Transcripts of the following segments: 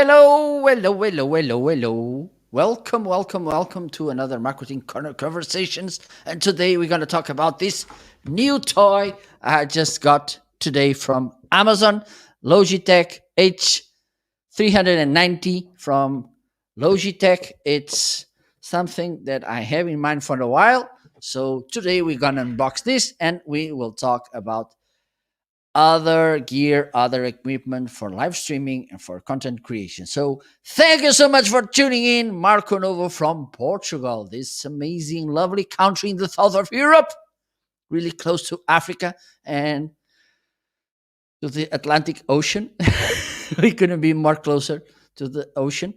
Hello, hello, hello, hello, hello. Welcome, welcome, welcome to another Marketing Corner Conversations. And today we're going to talk about this new toy I just got today from Amazon, Logitech H390 from Logitech. It's something that I have in mind for a while. So today we're going to unbox this and we will talk about other gear, other equipment for live streaming and for content creation. So, thank you so much for tuning in. Marco Novo from Portugal, this amazing, lovely country in the south of Europe, really close to Africa and to the Atlantic Ocean. We couldn't be more closer to the ocean.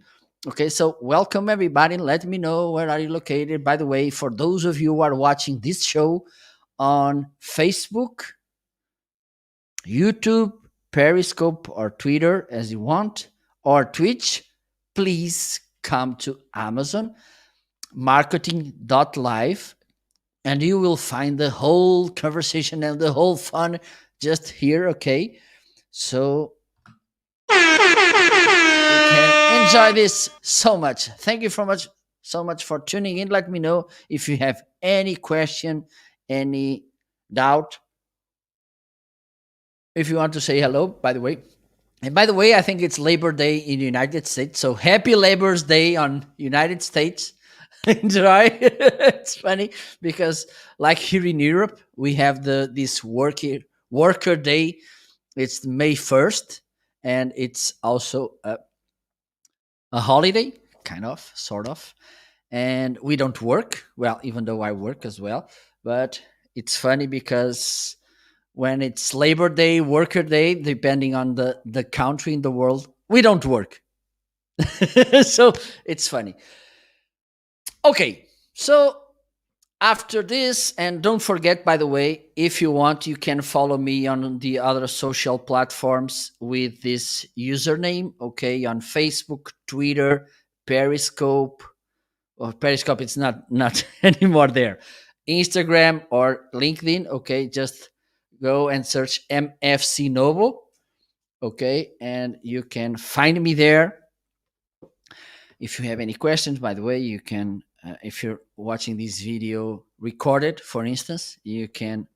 Okay, so welcome everybody. Let me know where are you located. By the way, for those of you who are watching this show on Facebook, YouTube, Periscope, or Twitter as you want, or Twitch, please come to Amazon marketing.live and you will find the whole conversation and the whole fun just here. Okay. So you can enjoy this so much. Thank you so much for tuning in. Let me know if you have any question, any doubt. If you want to say hello, by the way. And by the way, I think it's Labor Day in the United States. So happy Labor's Day on United States. Enjoy. It's funny because like here in Europe, we have this worker day. It's May 1st, and it's also a holiday, kind of, sort of. And we don't work. Well, even though I work as well. But it's funny because when it's Labor Day, Worker Day, depending on the country in the world, we don't work. So it's funny. Okay, so after this, and don't forget, by the way, if you want, you can follow me on the other social platforms with this username, okay, on Facebook, Twitter, Periscope. Well, Periscope, it's not anymore there. Instagram or LinkedIn, okay, just go and search MFC Novo, okay, and you can find me there. If you have any questions, by the way, you can, if you're watching this video recorded, for instance, you can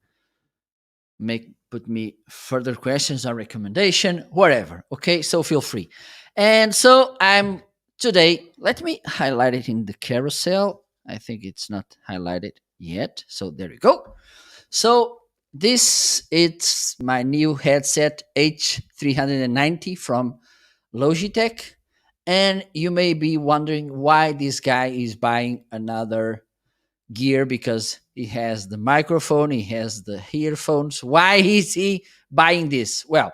put me further questions or recommendation, whatever. Okay, so feel free. And so I'm today. Let me highlight it in the carousel. I think it's not highlighted yet. So there you go. So this it's my new headset H390 from Logitech. And you may be wondering why this guy is buying another gear because he has the microphone, he has the earphones. Why is he buying this? Well,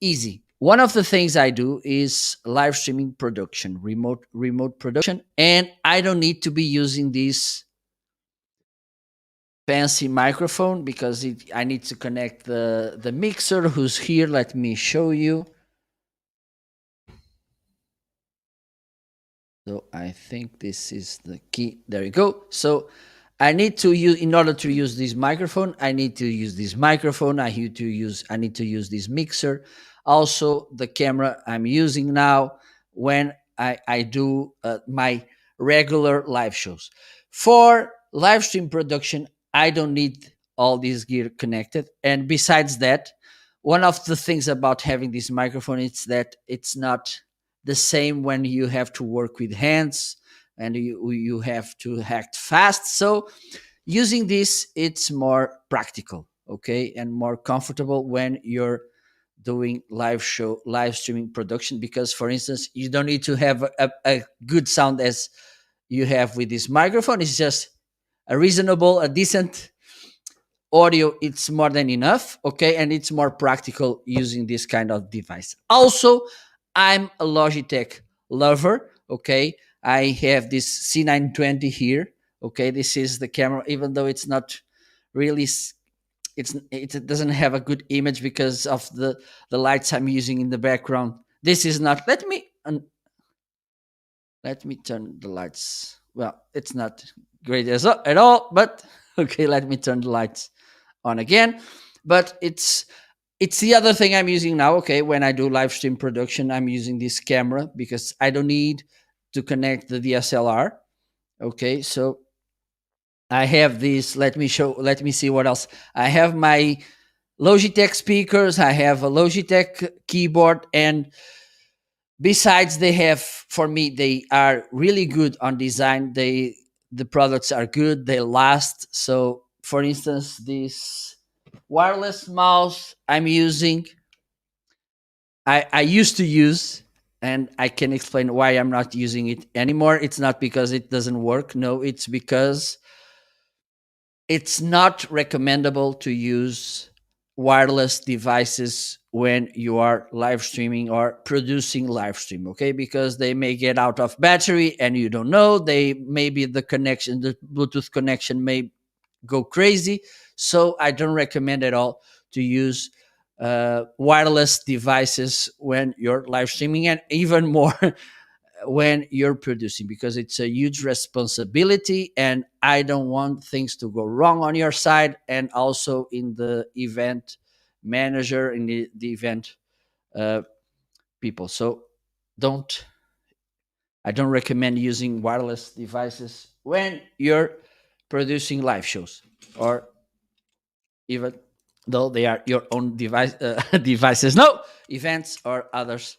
easy. One of the things I do is live streaming production, remote production, and I don't need to be using this fancy microphone because I need to connect the mixer who's here. Let me show you. So I think this is the key. There you go. So I need to use, in order to use this microphone, I need to use this microphone. I need to use this mixer. Also, the camera I'm using now when I do my regular live shows. For live stream production, I don't need all this gear connected. And besides that, one of the things about having this microphone is that it's not the same when you have to work with hands and you have to act fast. So using this, it's more practical, okay, and more comfortable when you're doing live streaming production, because for instance, you don't need to have a good sound as you have with this microphone. It's just a decent audio. It's more than enough, okay, and it's more practical using this kind of device. Also, I'm a Logitech lover, okay. I have this C920 here, okay. This is the camera, even though it's not really it doesn't have a good image because of the lights I'm using in the background. This is not, let me turn the lights. Well, it's not great at all, but okay, let me turn the lights on again. But it's the other thing I'm using now. Okay, when I do live stream production, I'm using this camera because I don't need to connect the DSLR. Okay, so I have this. Let me show. Let me see what else. I have my Logitech speakers. I have a Logitech keyboard, and besides, they have for me they are really good on design. The products are good. They last. So, for instance, this wireless mouse I'm using, I used to use, and I can explain why I'm not using it anymore. It's not because it doesn't work. No, it's because it's not recommendable to use wireless devices when you are live streaming or producing live stream, okay? Because they may get out of battery and you don't know. They maybe the Bluetooth connection may go crazy. So I don't recommend at all to use wireless devices when you're live streaming, and even more when you're producing, because it's a huge responsibility and I don't want things to go wrong on your side, and also in the event manager, in the event uh, people. So don't I don't recommend using wireless devices when you're producing live shows, or even though they are your own devices, no, events or others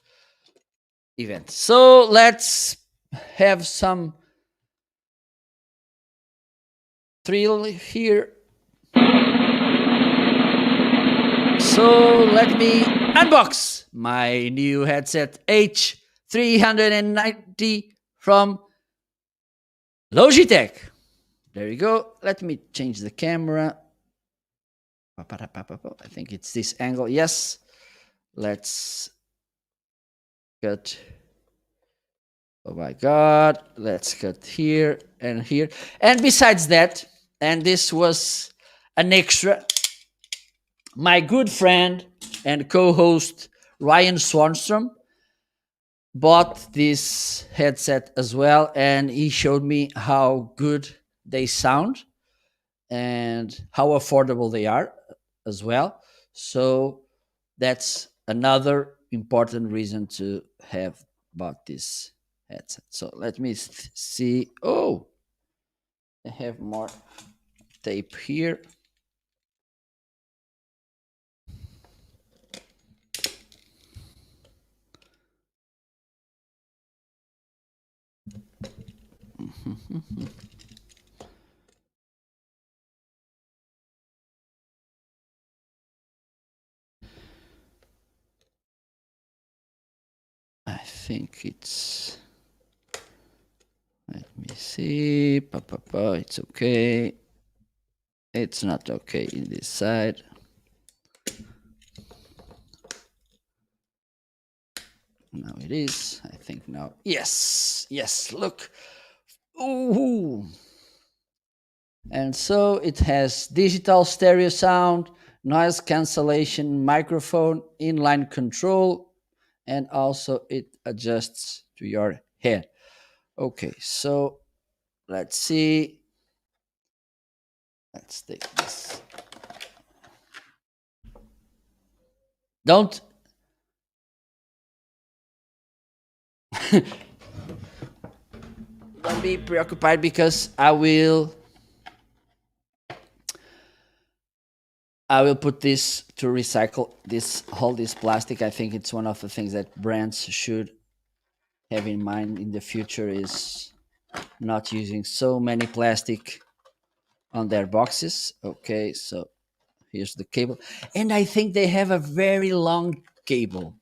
events. So let's have some thrill here. So let me unbox my new headset H390 from Logitech. There you go. Let me change the camera. I think it's this angle. Yes. Let's cut. Oh my God. Let's cut here and here. And besides that, and this was an extra, my good friend and co-host Ryan Swanstrom bought this headset as well, and he showed me how good they sound and how affordable they are as well. So that's another important reason to have bought this headset. So let me see. Oh, I have more tape here. I think it's. Let me see. It's okay. It's not okay in this side. Now it is. I think now. Yes. Yes. Look. Ooh. And so it has digital stereo sound, noise cancellation, microphone, inline control, and also it adjusts to your head. Okay, so let's see. Let's take this. Don't don't be preoccupied, because I will put this to recycle this whole this plastic. I think it's one of the things that brands should have in mind in the future, is not using so many plastic on their boxes. Okay, so here's the cable. And I think they have a very long cable.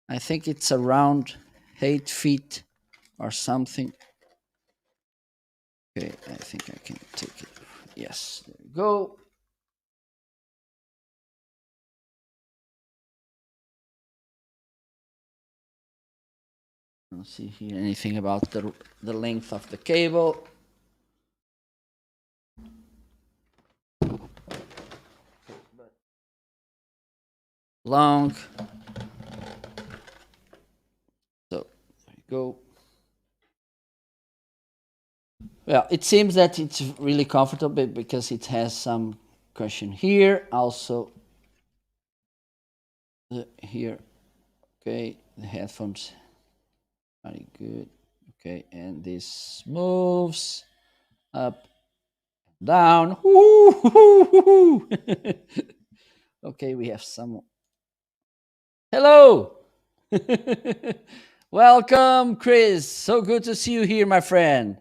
I think it's around 8 feet or something. Okay, I think I can take it. Yes, there you go. I don't see here anything about the length of the cable. Long. So there you go. Well, it seems that it's really comfortable because it has some cushion here. Also, here. Okay, the headphones. Very good. Okay, and this moves up, down. Okay, we have some. Hello. Welcome, Chris. So good to see you here, my friend.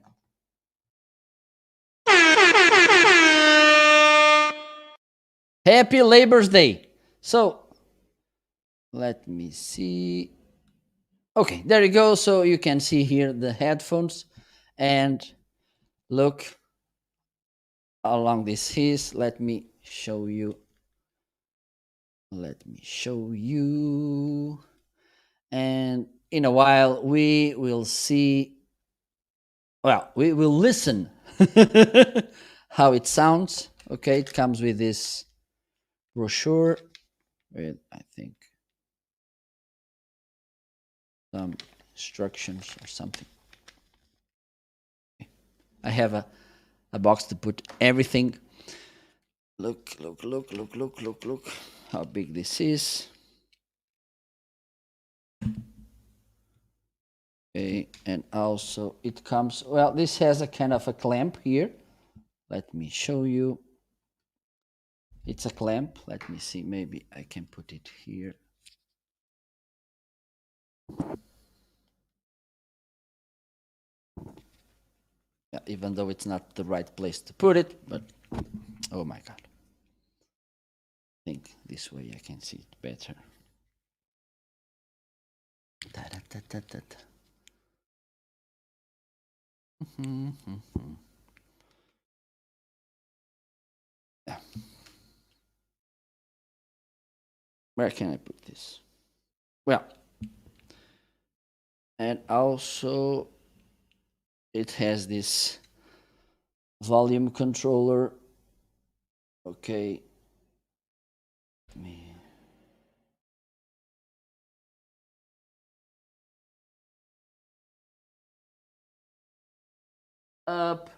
Happy Labor's Day. So let me see. Okay, there you go. So you can see here the headphones, and look how long this is. Let me show you. Let me show you. And in a while, we will see. Well, we will listen how it sounds. Okay, it comes with this brochure with, I think, some instructions or something. I have a box to put everything. Look how big this is. Okay, and also it comes, well, this has a kind of a clamp here. Let me show you. It's a clamp. Let me see, maybe I can put it here. Yeah, even though it's not the right place to put it, but oh my God. I think this way I can see it better. Yeah. Where can I put this? Well, and also it has this volume controller. Okay. Up,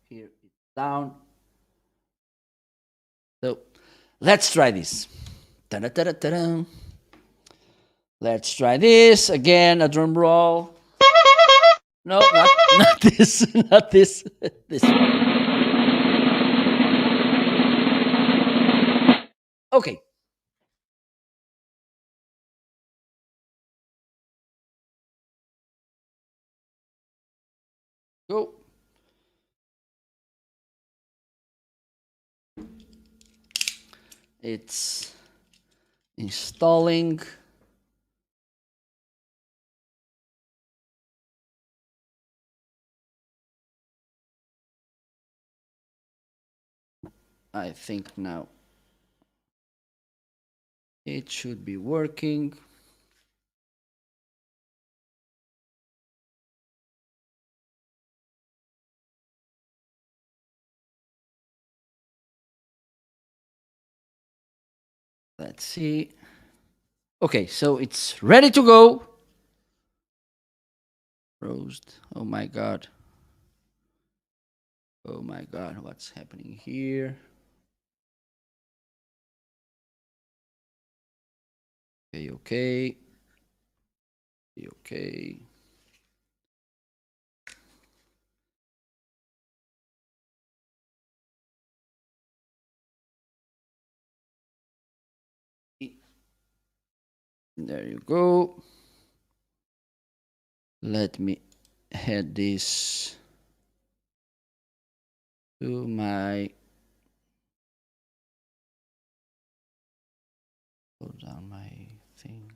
here it's down. So let's try this. Ta-da-ta-da-ta-da. Let's try this again. A drum roll. No, not this, not this. This one. Okay. Go. It's installing. I think now it should be working. Let's see. Okay, so it's ready to go. Roast. Oh my God. Oh my God, what's happening here? Okay, okay. Okay. There you go. Let me add this to my, hold down my thing.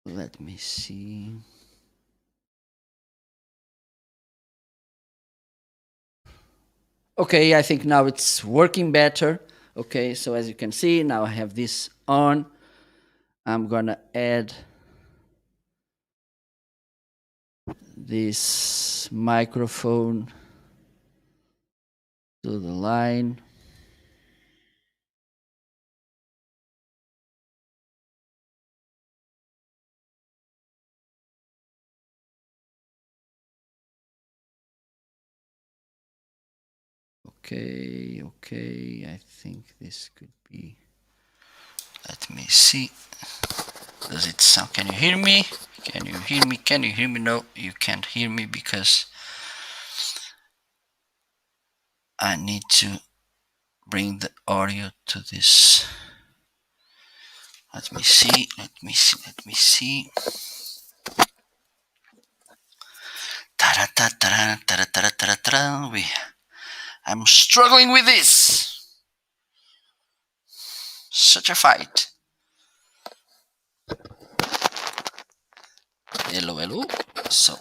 Let me see. Okay, I think now it's working better. Okay, so as you can see, now I have this on. I'm gonna add this microphone to the line. Okay. I think this could be. Let me see. Does it sound? Can you hear me? Can you hear me? Can you hear me? No, you can't hear me because I need to bring the audio to this. Let me see. Let me see. Ta-da-ta-ta-da, ta-da-ta-da-ta-da-ta-da. I'm struggling with this. Such a fight. Hello. So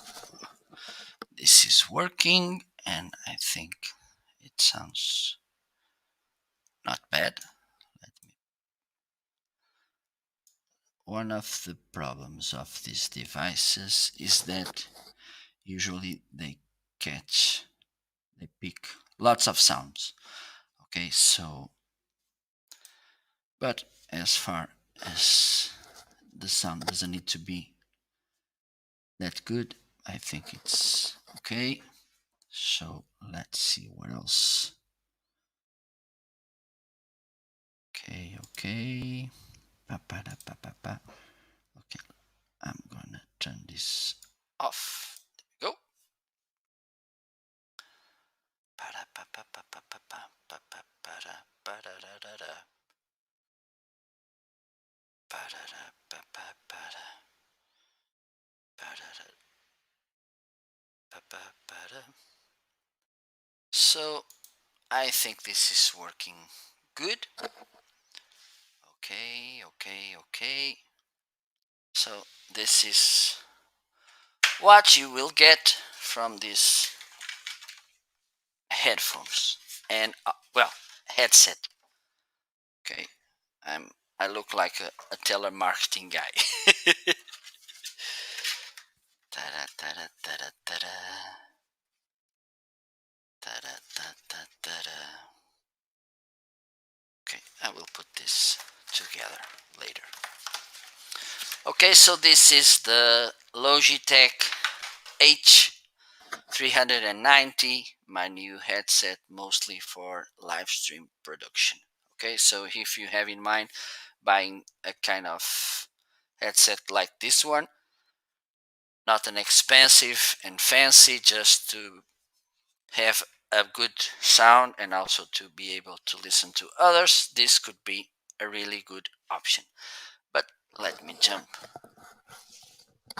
this is working, and I think it sounds not bad. One of the problems of these devices is that usually they pick lots of sounds. Okay, so, but as far as the sound doesn't need to be that good, I think it's okay. So let's see what else. Okay. Pa-pa-da-pa-pa-pa. Okay, I'm gonna turn this off. There we go. So I think this is working good. Okay. So this is what you will get from these headphones and headset. Okay, I look like a telemarketing guy. Ta-da, ta-da, ta-da, ta-da. Ta-da, ta-da, ta-da. Okay, I will put this together later. Okay, so this is the Logitech H390, my new headset, mostly for live stream production. Okay, so if you have in mind buying a kind of headset like this one, not an expensive and fancy, just to have a good sound and also to be able to listen to others, this could be a really good option. But let me jump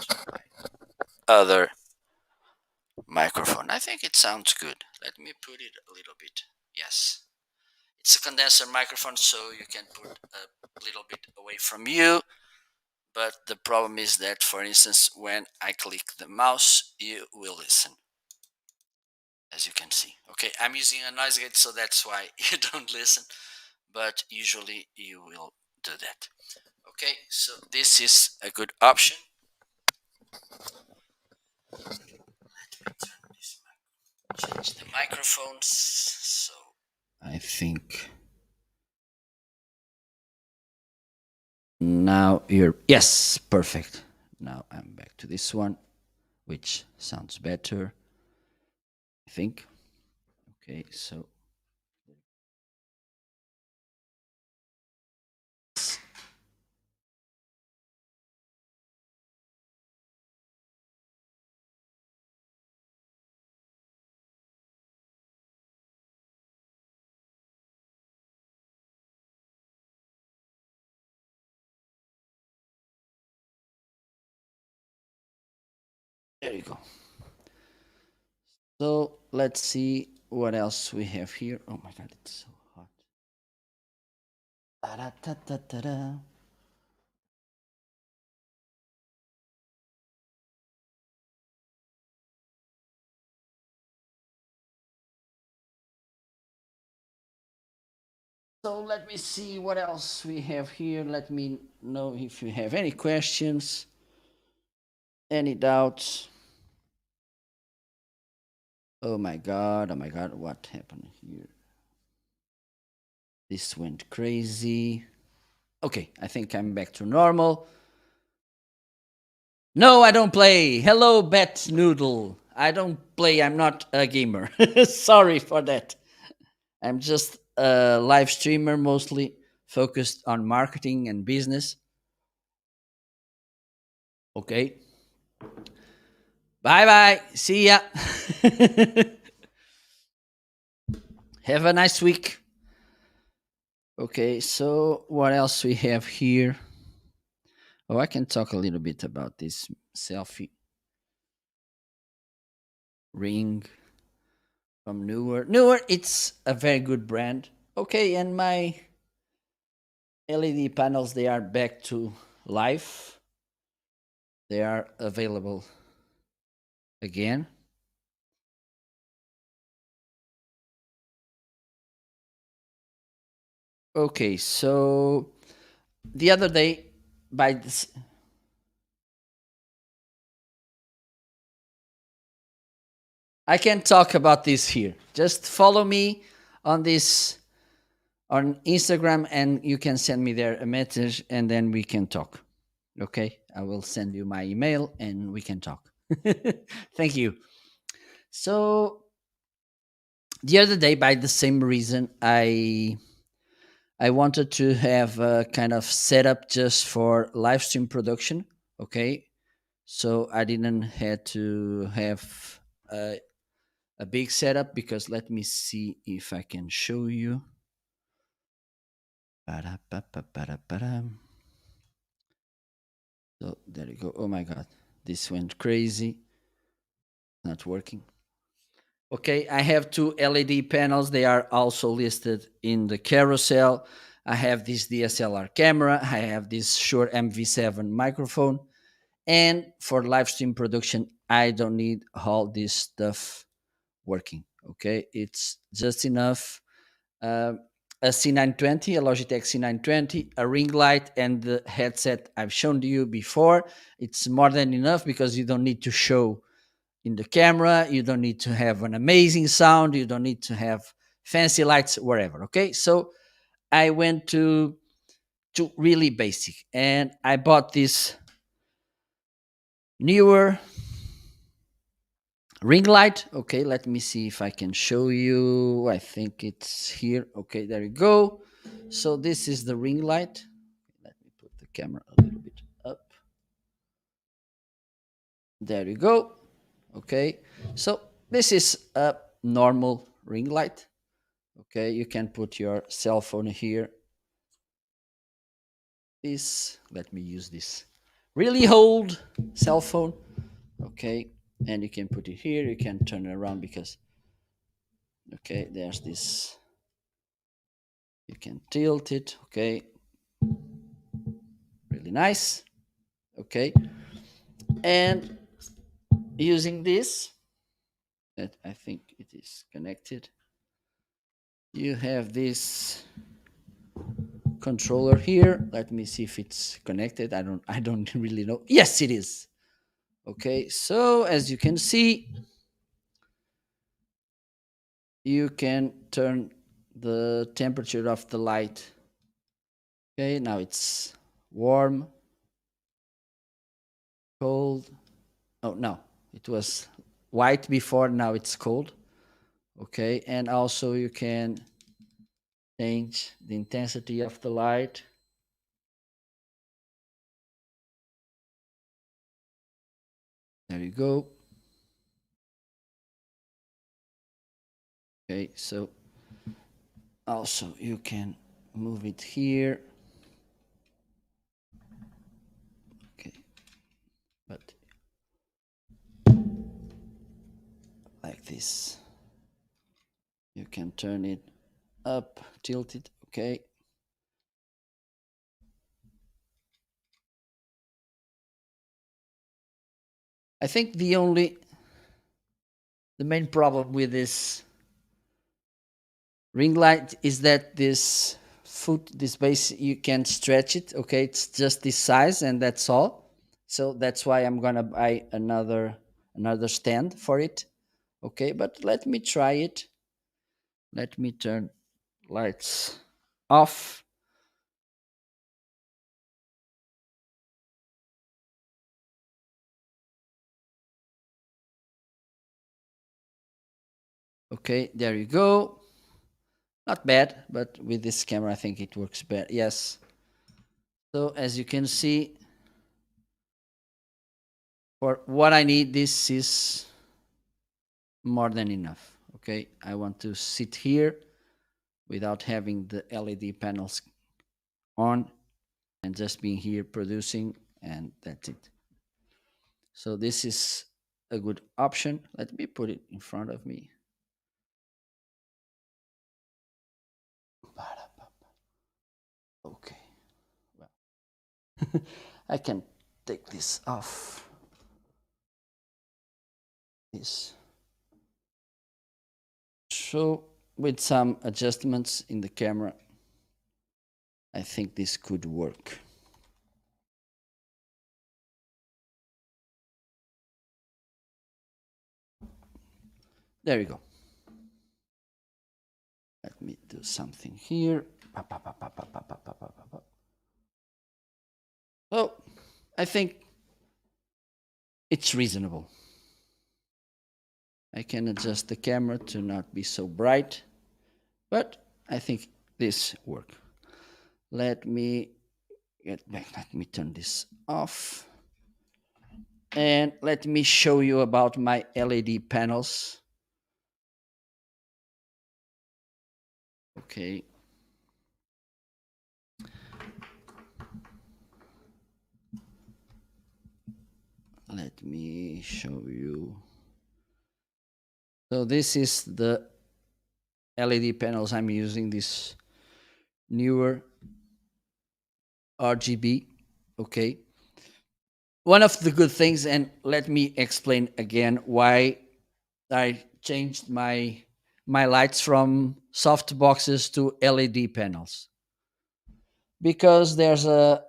to my other microphone. I think it sounds good. Let me put it a little bit. Yes. It's a condenser microphone, so you can put a little bit away from you. But the problem is that, for instance, when I click the mouse, you will listen. As you can see. Okay, I'm using a noise gate, so that's why you don't listen. But usually you will do that. Okay, so this is a good option. Let me change the microphones. So I think now you're, yes, perfect. Now I'm back to this one, which sounds better, I think. Okay, so there you go. So let's see what else we have here. Oh my god, it's so hot. Da-da-da-da-da-da. So let me see what else we have here. Let me know if you have any questions, any doubts. Oh my god, what happened here? This went crazy. Okay, I think I'm back to normal. No, I don't play. Hello, Bat Noodle. I don't play. I'm not a gamer. Sorry for that. I'm just a live streamer, mostly focused on marketing and business. Okay. Bye bye. See ya. Have a nice week. Okay, so what else we have here? Oh, I can talk a little bit about this selfie ring from Newer. Newer, it's a very good brand. Okay, and my LED panels, they are back to life. They are available again. Okay, so the other day, by this, I can talk about this here. Just follow me on this on Instagram, and you can send me there a message, and then we can talk. Okay, I will send you my email, and we can talk. Thank you. So the other day, by the same reason, I wanted to have a kind of setup just for live stream production. Okay, so I didn't had to have a big setup, because let me see if I can show you. Ba-da-ba-ba-ba-da-ba-da. So there you go. Oh my god, this went crazy. Not working. Okay, I have two LED panels. They are also listed in the carousel. I have this DSLR camera. I have this Shure MV7 microphone. And for live stream production, I don't need all this stuff working. Okay, it's just enough. A C920, a Logitech C920, a ring light, and the headset I've shown to you before. It's more than enough, because you don't need to show in the camera. You don't need to have an amazing sound. You don't need to have fancy lights, wherever. Okay, so I went to really basic, and I bought this Newer ring light. Okay, let me see if I can show you. I think it's here. Okay, there you go. So this is the ring light. Let me put the camera a little bit up. There you go. Okay, so this is a normal ring light. Okay, you can put your cell phone here. This, let me use this really old cell phone. Okay, and you can put it here. You can turn it around, because okay, there's this, you can tilt it. Okay, really nice. Okay, and using this, that I think it is connected, you have this controller here. Let me see if it's connected. I don't really know. Yes, it is. Okay, so as you can see, you can turn the temperature of the light. Okay, now it's warm, cold. Oh no, it was white before, now it's cold. Okay, and also you can change the intensity of the light. There you go. Okay, so also you can move it here. Okay, but like this. You can turn it up, tilt it. Okay. I think the main problem with this ring light is that this base, you can't stretch it. Okay, it's just this size, and that's all. So that's why I'm gonna buy another stand for it. Okay, but let me try it. Let me turn lights off. Okay, there you go. Not bad, but with this camera, I think it works better. Yes. So as you can see, for what I need, this is more than enough. Okay, I want to sit here without having the LED panels on and just being here producing, and that's it. So this is a good option. Let me put it in front of me. Okay, well, I can take this off. This. So with some adjustments in the camera, I think this could work. There you go. Let me do something here. So I think it's reasonable. I can adjust the camera to not be so bright, but I think this works. Let me get back. Let me turn this off. And let me show you about my LED panels. Okay. Let me show you. So this is the LED panels I'm using, this newer RGB. Okay. One of the good things, and let me explain again why I changed my lights from soft boxes to LED panels. Because there's a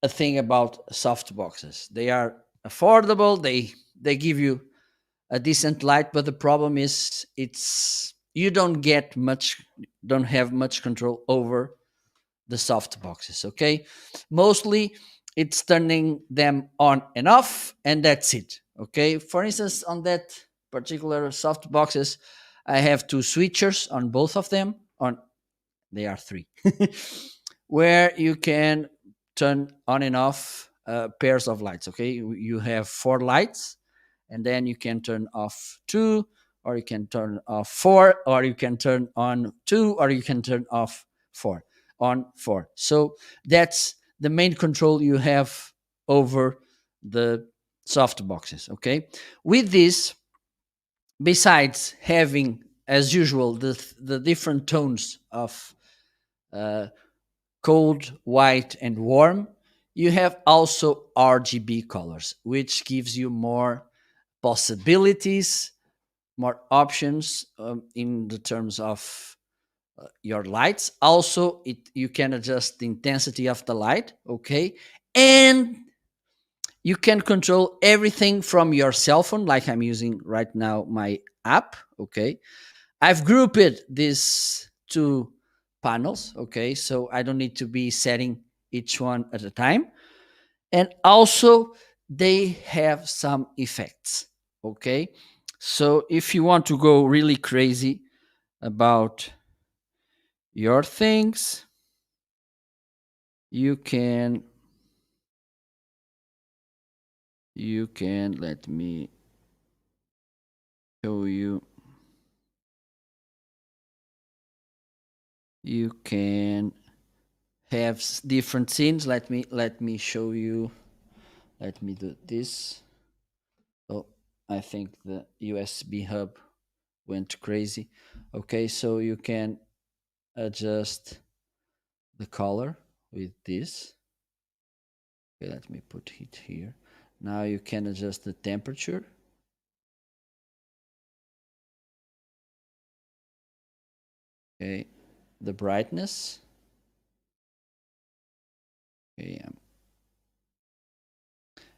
thing about soft boxes. They are affordable, they give you a decent light, but the problem is it's you don't have much control over the soft boxes. Okay, mostly it's turning them on and off, and that's it. Okay, for instance, on that particular soft boxes, I have two switchers on both of them. On They are three, where you can turn on and off pairs of lights. Okay, you have four lights, and then you can turn off two, or you can turn off four, or you can turn on two, or you can turn off four on four. So that's the main control you have over the soft boxes. Okay, with this, besides having as usual the different tones of uh, cold, white, and warm, you have also RGB colors, which gives you more possibilities, more options in the terms of your lights. Also, you can adjust the intensity of the light, okay? And you can control everything from your cell phone, like I'm using right now my app, okay? I've grouped these two panels, okay? So I don't need to be setting each one at a time. And also, they have some effects, okay? So if you want to go really crazy about your things, you can let me show you. You can have different scenes. Let me show you. Let me do this. Oh, I think the USB hub went crazy. Okay, so you can adjust the color with this. Okay, let me put it here. Now you can adjust the temperature. Okay, the brightness. Okay,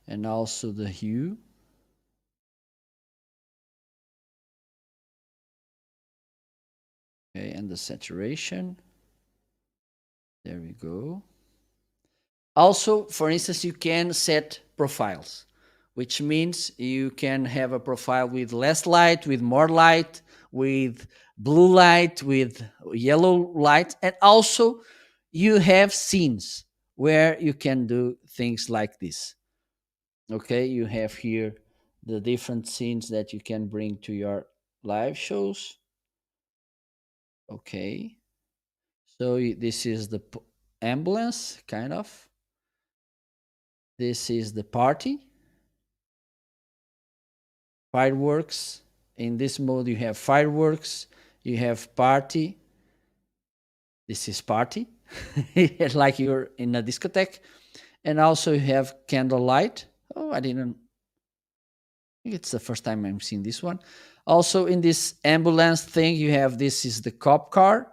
and also the hue. Okay, and the saturation. There we go. Also, for instance, you can set profiles. which means you can have a profile with less light, with more light, with blue light, with yellow light, and also you have scenes where you can do things like this. Okay, you have here the different scenes that you can bring to your live shows. Okay, so this is the ambulance, kind of. This is the party, fireworks. In this mode, you have fireworks, you have party. This is party, like you're in a discotheque. And also, you have candlelight. Oh, I didn't. I think it's the first time I'm seeing this one. Also, in this ambulance thing, you have this is the cop car,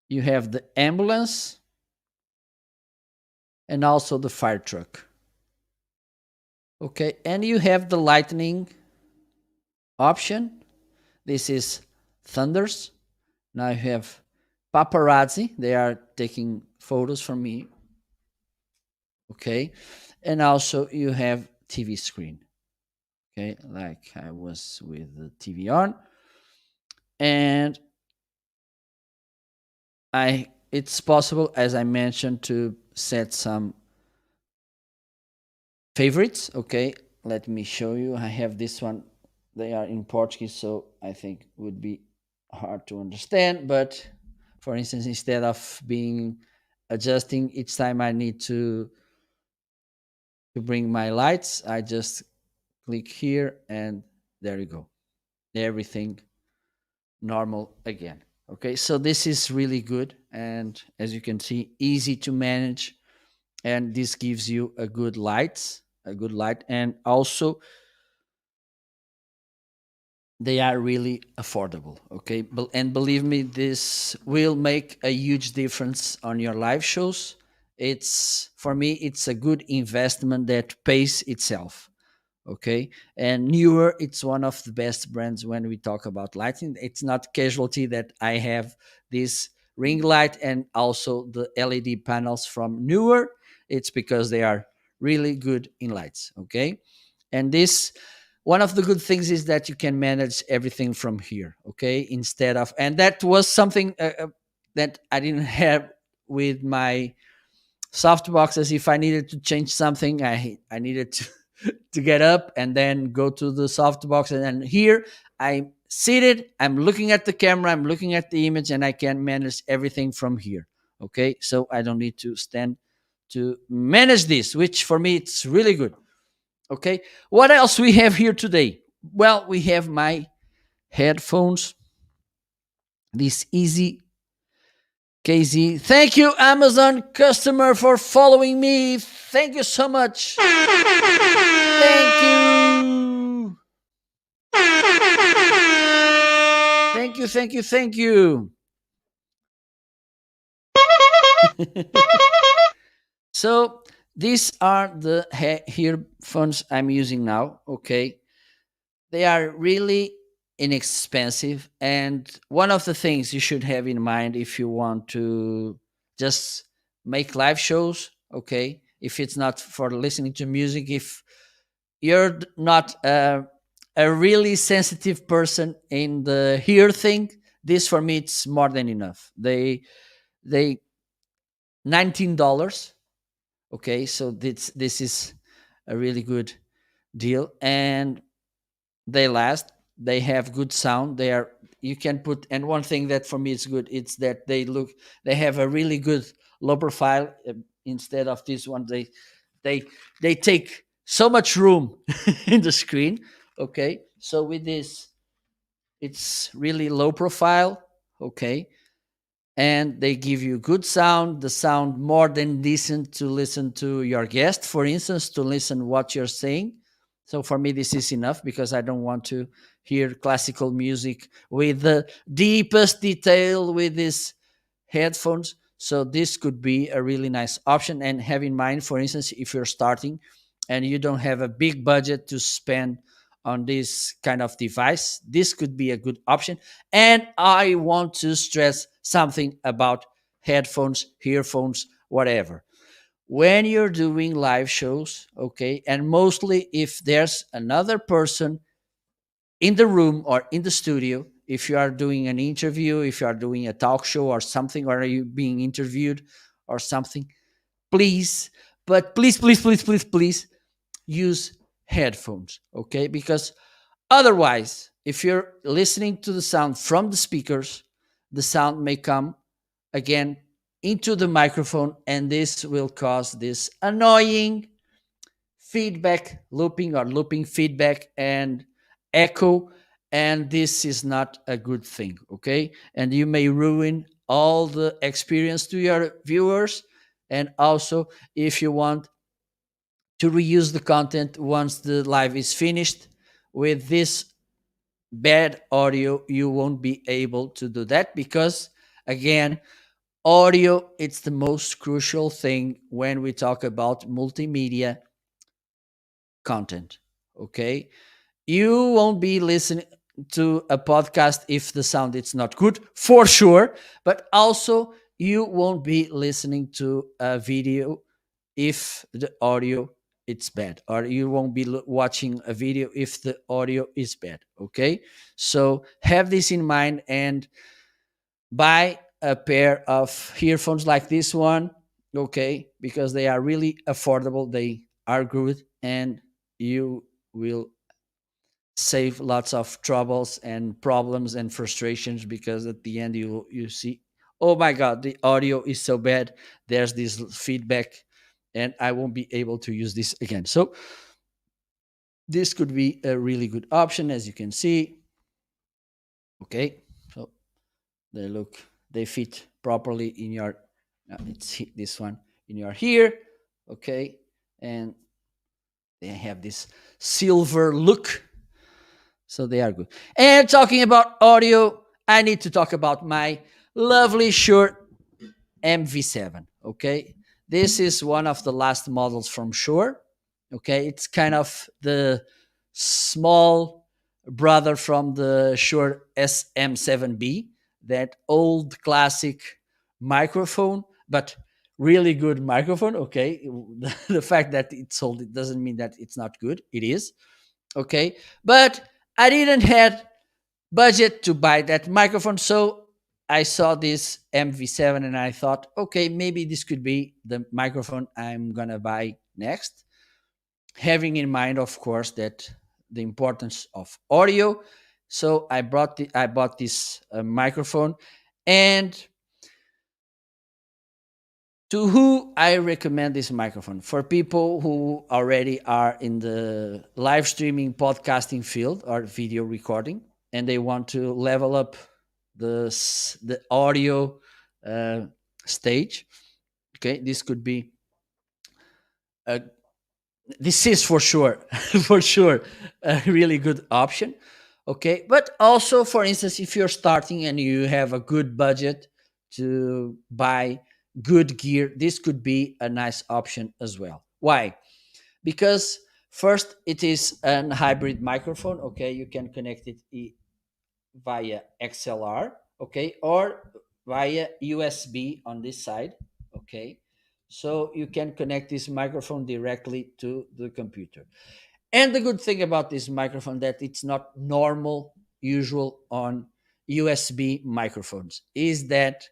you have the ambulance, and also the fire truck. Okay, and you have the lightning option. This is thunders. Now you have paparazzi. They are taking photos from me. Okay, and also you have TV screen. Okay, like I was with the TV on, and it's possible, as I mentioned, to set some favorites. Okay, let me show you. I have this one. They are in Portuguese, so I think would be hard to understand. But for instance, instead of being adjusting each time I need to bring my lights, I just click here and there you go. Everything normal again. Okay, so this is really good, and as you can see, easy to manage, and this gives you a good light, and also they are really affordable. Okay, and believe me, this will make a huge difference on your live shows. It's for me, it's a good investment that pays itself. Okay, and Newer, it's one of the best brands when we talk about lighting. It's not casualty that I have this ring light and also the LED panels from Newer. It's because they are really good in lights. Okay, and this, one of the good things is that you can manage everything from here. Okay, instead of, and that was something that I didn't have with my soft boxes. If I needed to change something, I needed to get up and then go to the softbox, and then here I'm seated, I'm looking at the camera, I'm looking at the image, and I can manage everything from here. Okay, so I don't need to stand to manage this, which for me it's really good. Okay, what else we have here today? Well, we have my headphones, this easy KZ. Thank you, Amazon customer, for following me. Thank you so much. Thank you. Thank you, thank you, thank you. So these are the earphones I'm using now. Okay, they are really inexpensive, and one of the things you should have in mind if you want to just make live shows. Okay, if it's not for listening to music, if you're not a really sensitive person in the hear thing, this for me it's more than enough. They $19. Okay, so this is a really good deal, and they last. They have good sound. They are, you can put, and one thing that for me is good, it's that they have a really good low profile. Instead of this one, they they take so much room in the screen. Okay, so with this, it's really low profile. Okay, and they give you good sound, the sound more than decent to listen to your guest, for instance, to listen what you're saying. So for me this is enough, because I don't want to hear classical music with the deepest detail with these headphones. So this could be a really nice option, and have in mind, for instance, if you're starting and you don't have a big budget to spend on this kind of device, this could be a good option. And I want to stress something about headphones, earphones, whatever. when you're doing live shows, okay, and mostly if there's another person in the room or in the studio, if you are doing an interview, if you are doing a talk show or something, or are you being interviewed or something, please, but please, please, please, please, please use headphones, okay? Because otherwise, if you're listening to the sound from the speakers, the sound may come again into the microphone, and this will cause this annoying feedback looping or looping feedback and echo, and this is not a good thing, okay? And you may ruin all the experience to your viewers. And also, if you want to reuse the content once the live is finished, with this bad audio you won't be able to do that, because again, audio, it's the most crucial thing when we talk about multimedia content, okay? You won't be listening to a podcast if the sound is not good, for sure, but also you won't be listening to a video if the audio it's bad, or you won't be watching a video if the audio is bad, okay? So have this in mind and buy a pair of earphones like this one, okay? Because they are really affordable, they are good, and you will save lots of troubles and problems and frustrations, because at the end you see, oh my god, the audio is so bad, there's this feedback, and I won't be able to use this again. So this could be a really good option, as you can see, okay? So they fit properly in your it's this one in your ear, okay? And they have this silver look, so they are good. And talking about audio, I need to talk about my lovely Shure MV7. Okay, this is one of the last models from Shure. Okay, it's kind of the small brother from the Shure SM7B, that old classic microphone, but really good microphone. Okay, the fact that it's old, it doesn't mean that it's not good. It is, okay, but I didn't had budget to buy that microphone, so I saw this MV7 and I thought, okay, maybe this could be the microphone I'm gonna buy next, having in mind, of course, that the importance of audio. So I bought this microphone. And to who I recommend this microphone? For people who already are in the live streaming podcasting field or video recording, and they want to level up the audio uh, stage. Okay, this could be a, this is for sure for sure a really good option. Okay, but also, for instance, if you're starting and you have a good budget to buy good gear, this could be a nice option as well. Why? Because first, it is an hybrid microphone. Okay, you can connect it via XLR, okay, or via USB on this side, okay. So you can connect this microphone directly to the computer. And the good thing about this microphone, that it's not normal, usual on USB microphones, is that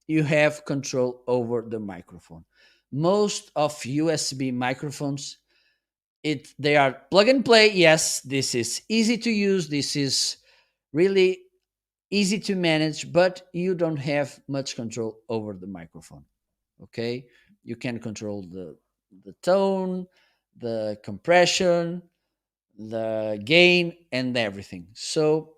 you have control over the microphone. Most of USB microphones, they are plug and play. Yes, this is easy to use. This is really easy to manage, but you don't have much control over the microphone, okay? You can control the tone, the compression, the gain, and everything. So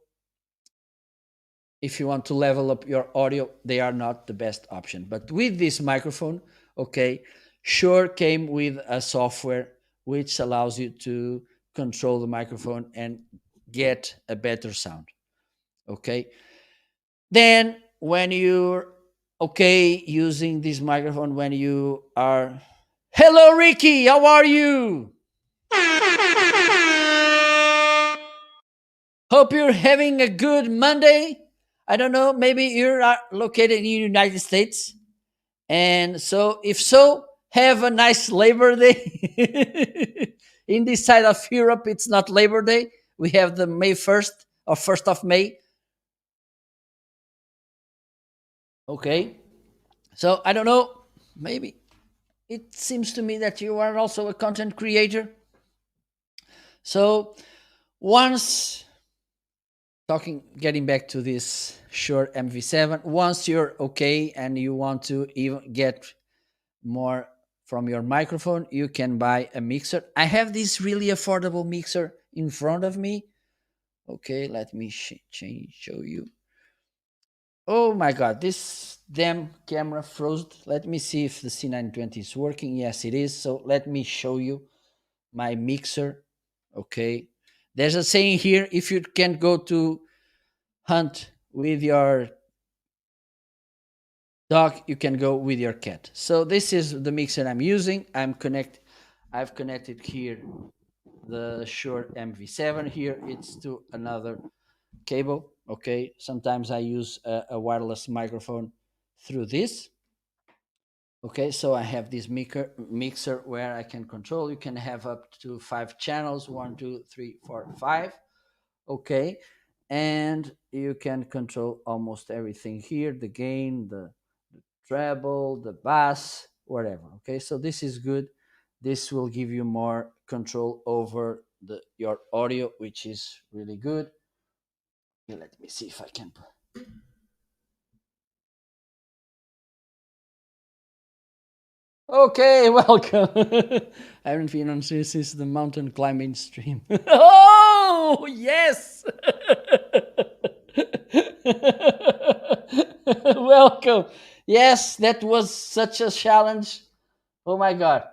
if you want to level up your audio, they are not the best option. But with this microphone, okay, Shure came with a software which allows you to control the microphone and get a better sound, okay? Then, when you're okay using this microphone, when you are, hello, Ricky, how are you? Hope you're having a good Monday. I don't know, maybe you're located in the United States. And so, if so, have a nice Labor Day. In this side of Europe, it's not Labor Day. We have the May 1st or 1st of May. Okay. So I don't know. Maybe it seems to me that you are also a content creator. So once getting back to this Shure MV7, once you're okay and you want to even get more from your microphone, you can buy a mixer. I have this really affordable mixer in front of me. Okay, let me show you. Oh my god, this damn camera froze. Let me see if the C920 is working. Yes, it is. So let me show you my mixer. Okay, there's a saying here: if you can't go to hunt with your dog, you can go with your cat. So this is the mixer I'm using. I've connected here the Shure MV7 here. It's to another cable. Okay, sometimes I use a wireless microphone through this. Okay, so I have this mixer where I can control. You can have up to 5 channels: 1, 2, 3, 4, 5. Okay, and you can control almost everything here: the gain, the treble, the bass, whatever. Okay, so this is good. This will give you more control over your audio, which is really good. Let me see if I can. Okay, welcome. I haven't been on since the mountain climbing stream. Oh, yes. Welcome. Yes, that was such a challenge. Oh my God.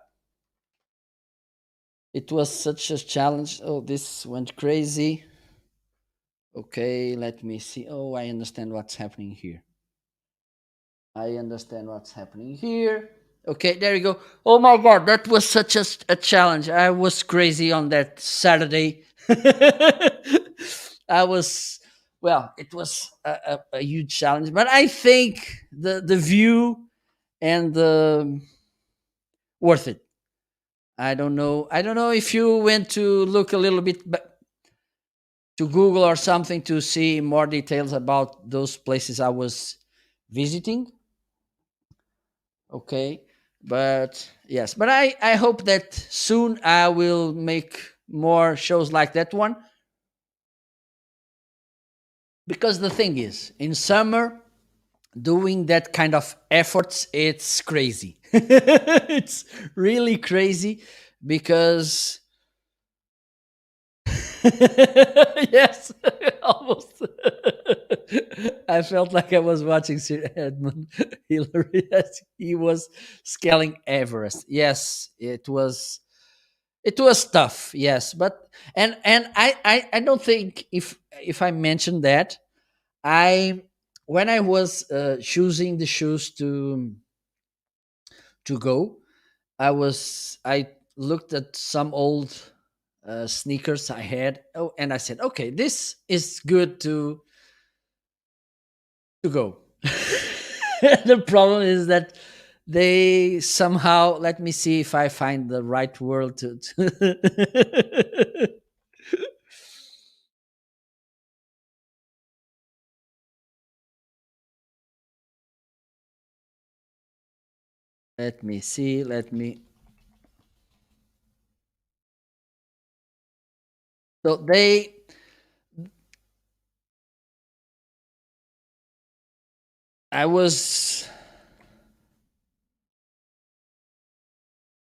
It was such a challenge. Oh, this went crazy. Okay, let me see. Oh, I understand what's happening here. I understand what's happening here. Okay, there you go. Oh my God, that was such a challenge. I was crazy on that Saturday. I was, well, it was a huge challenge, but I think the view and the worth it. I don't know. I don't know if you went to look a little bit to Google or something to see more details about those places I was visiting. Okay, but yes, but I hope that soon I will make more shows like that one, because the thing is, in summer, doing that kind of efforts, it's crazy. It's really crazy because yes, almost. I felt like I was watching Sir Edmund Hillary as he was scaling Everest. Yes, it was. It was tough. Yes, but and I don't think if I mentioned that I when I was choosing the shoes to go, I looked at some old sneakers I had. Oh, and I said, okay, this is good to go. The problem is that they somehow, let me see if I find the right word to let me see. Let me. So I was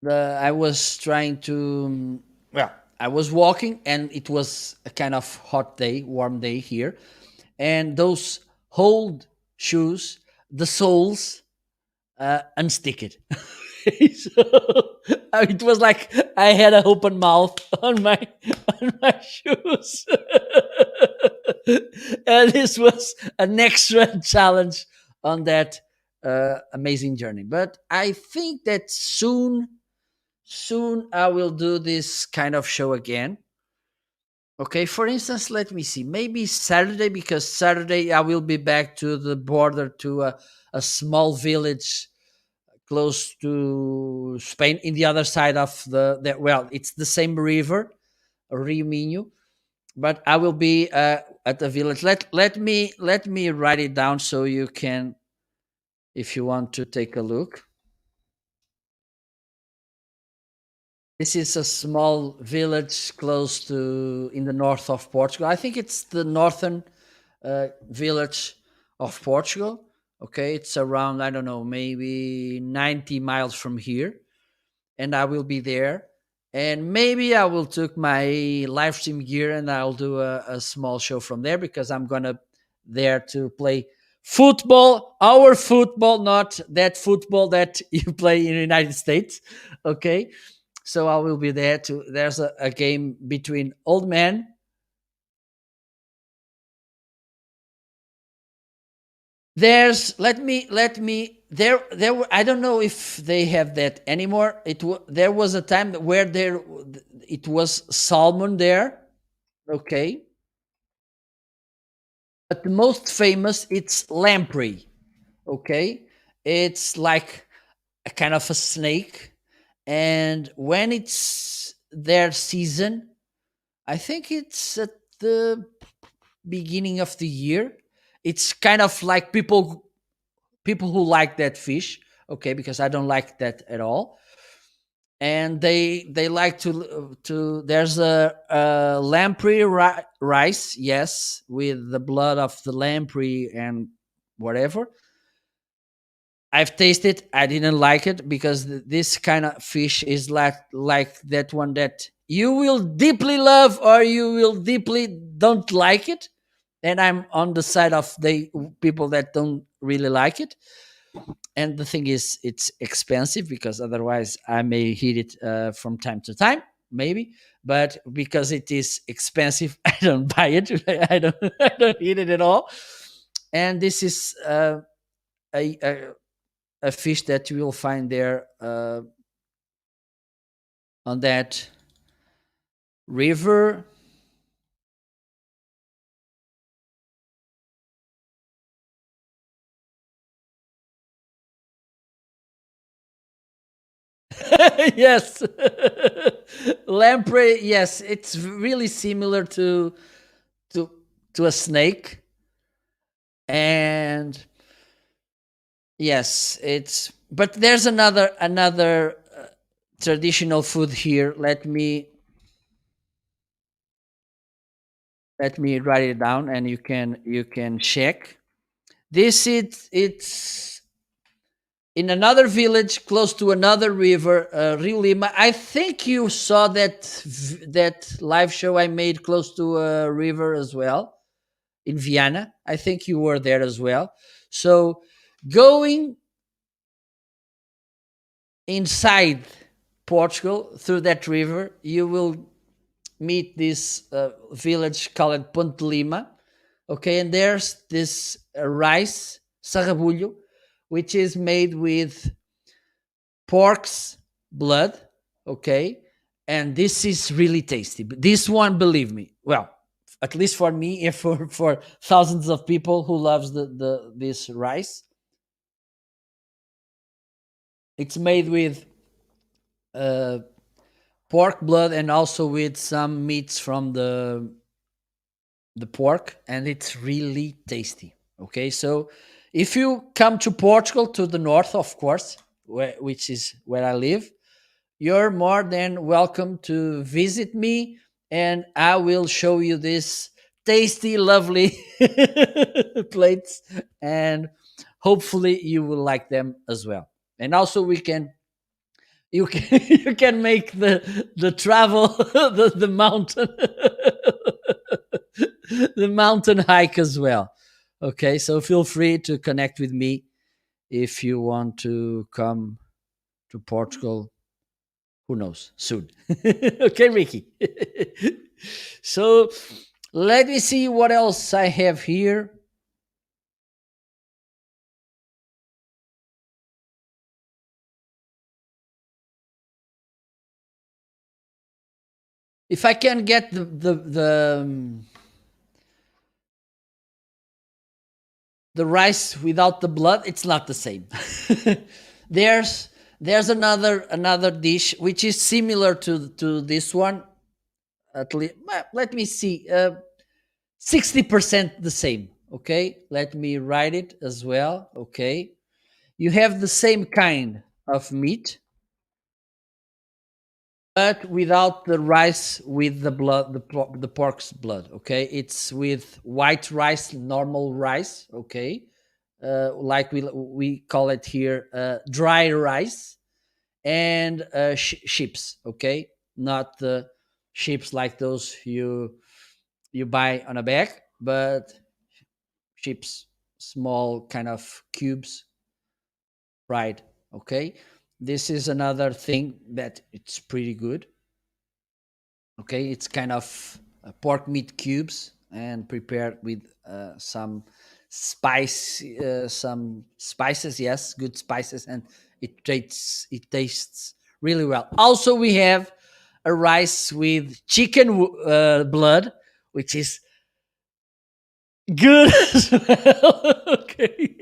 I was trying to. Well, I was walking, and it was a kind of hot day, warm day here, and those old shoes, the soles unstick it. So it was like I had an open mouth on my shoes, and this was an extra challenge on that amazing journey. But I think that soon I will do this kind of show again. Okay, for instance, let me see, maybe Saturday, because Saturday I will be back to the border to a small village close to Spain, in the other side of well, it's the same river, Rio Minho, but I will be at the village. Let me write it down so you can, if you want to take a look. This is a small village close to in the north of Portugal. I think it's the northern village of Portugal. Okay, it's around, I don't know, maybe 90 miles from here, and I will be there. And maybe I will take my live stream gear and I'll do a small show from there, because I'm gonna there to play football, our football, not that football that you play in the United States. Okay, so I will be there to. There's a game between old men. There's let me there were, I don't know if they have that anymore. There was a time where there it was salmon there. Okay, but the most famous, it's lamprey. Okay, it's like a kind of a snake, and when it's their season, I think it's at the beginning of the year. It's kind of like people who like that fish. Okay, because I don't like that at all. And they like to there's a lamprey rice, yes, with the blood of the lamprey and whatever. I've tasted. I didn't like it, because this kind of fish is like that one that you will deeply love or you will deeply don't like it. And I'm on the side of the people that don't really like it. And the thing is, it's expensive, because otherwise I may eat it from time to time, maybe. But because it is expensive, I don't buy it. I don't eat it at all. And this is a a fish that you will find there on that river. Yes. Lamprey, yes, it's really similar to to a snake. And yes, it's, but there's another traditional food here. Let me write it down, and you can check. This it's in another village close to another river, Rio Lima. I think you saw that live show I made close to a river as well, in Vienna. I think you were there as well. So going inside Portugal through that river, you will meet this village called Ponte Lima. Okay, and there's this rice sarrabulho, which is made with pork's blood. Okay, and this is really tasty. But this one, believe me, well, at least for me and for thousands of people who loves the this rice, it's made with uh, pork blood and also with some meats from the pork, and it's really tasty. Okay, so if you come to Portugal, to the north, of course, which is where I live, you're more than welcome to visit me, and I will show you this tasty, lovely plates, and hopefully you will like them as well. And also, we can you can you can make the travel the mountain the mountain hike as well. Okay, so feel free to connect with me if you want to come to Portugal. Who knows, soon. Okay, Ricky. So let me see what else I have here. If I can get the rice without the blood, it's not the same. There's another dish which is similar to this one. At least, let me see. 60% the same. Okay, let me write it as well. Okay, you have the same kind of meat, but without the rice with the blood, the pork's blood. Okay, it's with white rice, normal rice. Okay, like we call it here, dry rice, and chips. Okay, not the chips like those you buy on a bag, but chips, small kind of cubes, fried. Okay, this is another thing that it's pretty good. Okay, it's kind of pork meat cubes and prepared with some spices. Yes, good spices, and it tastes really well. Also, we have a rice with chicken blood, which is good as well. Okay.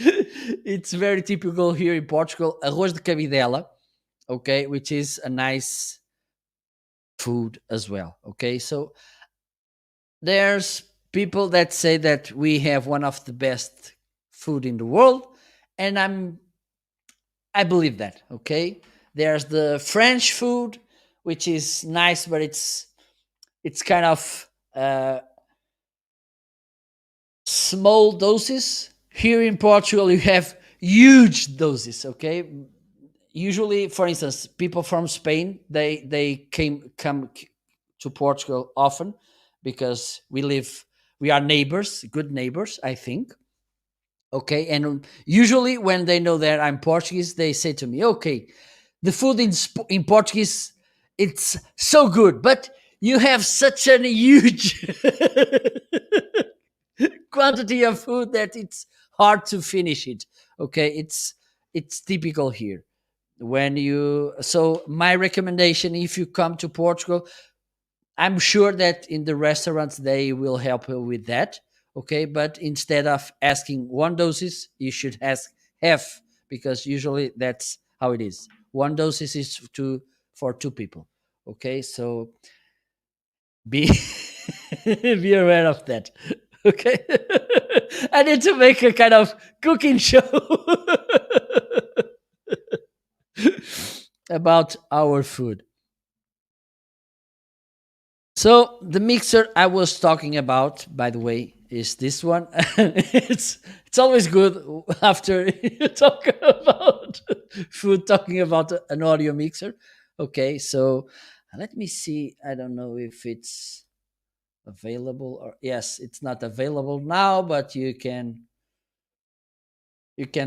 It's very typical here in Portugal. Arroz de cabidela, okay, which is a nice food as well. Okay, so there's people that say that we have one of the best food in the world, and I believe that. Okay, there's the French food, which is nice, but it's kind of small doses. Here in Portugal, you have huge doses. Okay, usually, for instance, people from Spain they come to Portugal often because we are neighbors, good neighbors, I think. Okay, and usually when they know that I'm Portuguese, they say to me, "Okay, the food in Portuguese, it's so good, but you have such a huge quantity of food that it's hard to finish it." Okay, it's typical here. When you So my recommendation, if you come to Portugal, I'm sure that in the restaurants they will help you with that. Okay, but instead of asking one doses, you should ask half, because usually that's how it is. One doses is for two people. Okay, so be be aware of that. Okay, I need to make a kind of cooking show about our food. So the mixer I was talking about, by the way, is this one. It's always good after you talk about food, talking about an audio mixer. Okay, so let me see. I don't know if it's available, or yes, it's not available now, but you can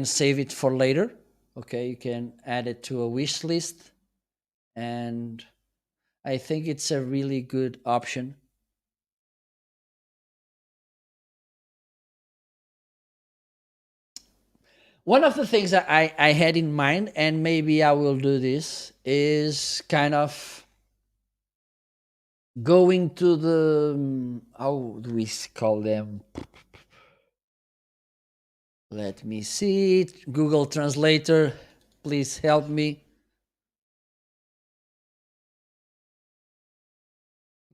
save it for later. Okay, you can add it to a wish list, and I think it's a really good option. One of the things that I had in mind, and maybe I will do this, is kind of going to the how do we call them? Let me see it. Google Translator, please help me.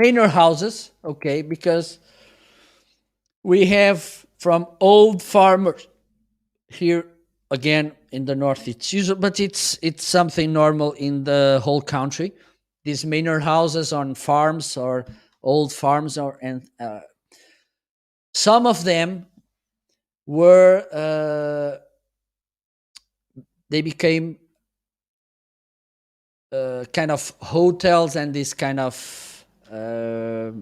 Manor houses, okay, because we have from old farmers here again in the north. It's usual, but it's something normal in the whole country. These manor houses on farms or old farms, or and some of them were they became kind of hotels, and this kind of oh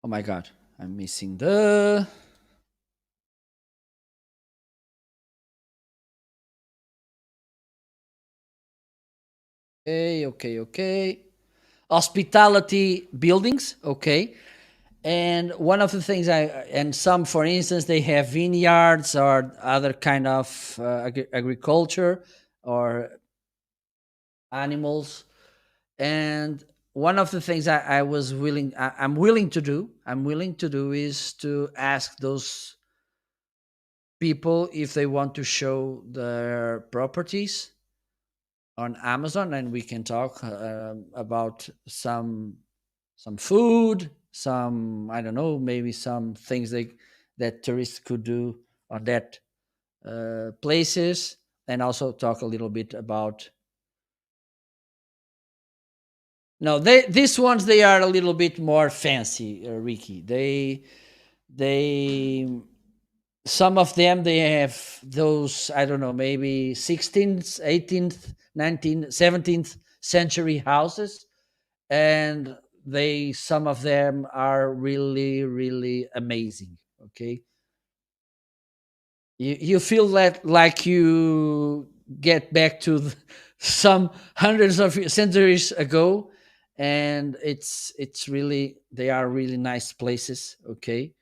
my god, I'm missing the okay, hospitality buildings. Okay, and one of the things and some, for instance, they have vineyards or other kind of agriculture or animals. And one of the things I'm willing to do is to ask those people if they want to show their properties on Amazon, and we can talk about some food, some, I don't know, maybe some things that tourists could do on that places, and also talk a little bit about. No, these ones, they are a little bit more fancy, Ricky. They some of them, they have those, I don't know, maybe 16th, 18th, 19th, 17th century houses, and they some of them are really really amazing. Okay, you feel that like you get back to some hundreds of centuries ago, and it's really, they are really nice places. Okay,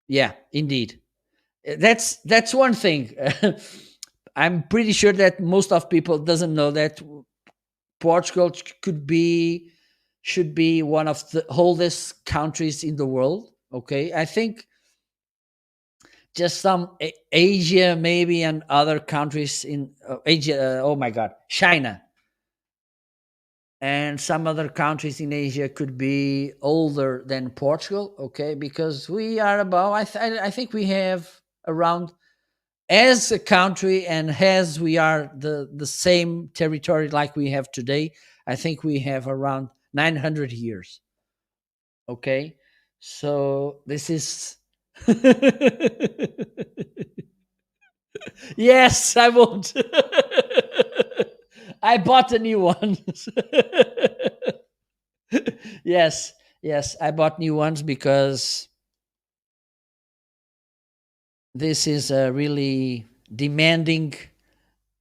yeah, indeed. That's one thing. I'm pretty sure that most of people doesn't know that Portugal could be should be one of the oldest countries in the world. Okay, I think just some Asia maybe, and other countries in Asia. Oh my God, China and some other countries in Asia could be older than Portugal. Okay, because we are about. I think we have around, as a country, and as we are the same territory like we have today. I think we have around 900 years. Okay, so this is. Yes, I won't. I bought a new one. Yes, yes, I bought new ones because this is a really demanding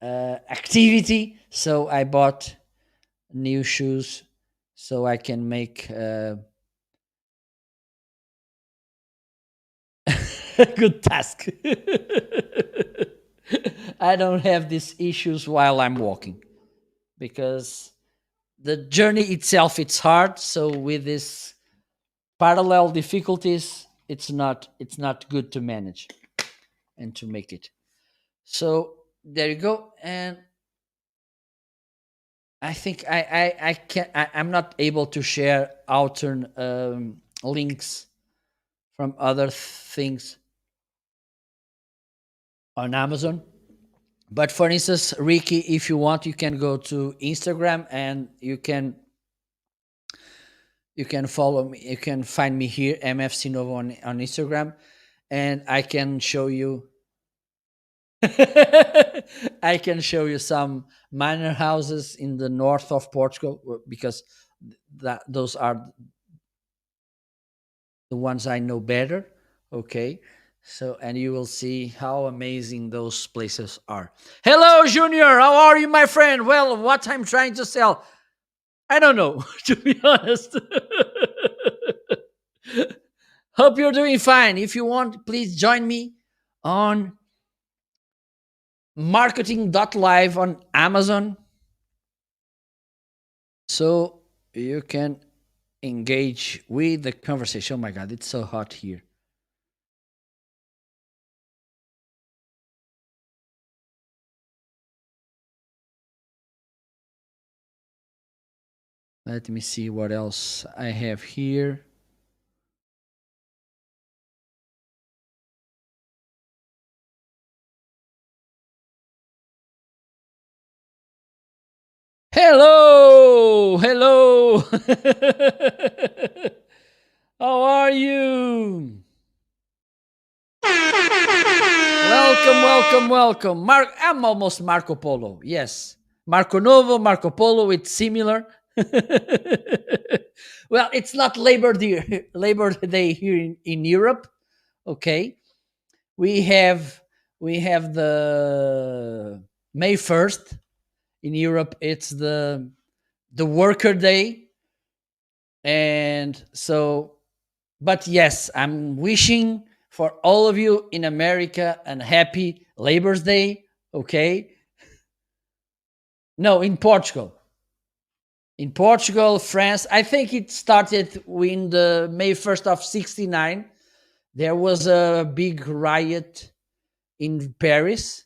activity. So I bought new shoes so I can make a good task. I don't have these issues while I'm walking, because the journey itself, it's hard. So with this parallel difficulties, it's not good to manage and to make it. So there you go. And I think I can I'm not able to share outer links from other things on Amazon. But for instance, Ricky, if you want, you can go to Instagram, and you can follow me. You can find me here, MFC Novo, on Instagram, and I can show you. I can show you some manor houses in the north of Portugal, because those are the ones I know better. Okay. So, and you will see how amazing those places are. Hello, Junior. How are you, my friend? Well, what I'm trying to sell, I don't know, to be honest. Hope you're doing fine. If you want, please join me on marketing.live on Amazon, so you can engage with the conversation. Oh my God, it's so hot here. Let me see what else I have here. Hello, hello. How are you? Welcome, welcome, welcome. I'm almost Marco Polo. Yes, Marco Novo, Marco Polo. It's similar. Well, it's not Labor Day here in Europe. Okay, we have the May 1st in Europe. It's the worker day, and so. But yes, I'm wishing for all of you in America a happy Labor's Day. Okay, no, in Portugal. In Portugal, France, I think it started in the May 1st of '69. There was a big riot in Paris.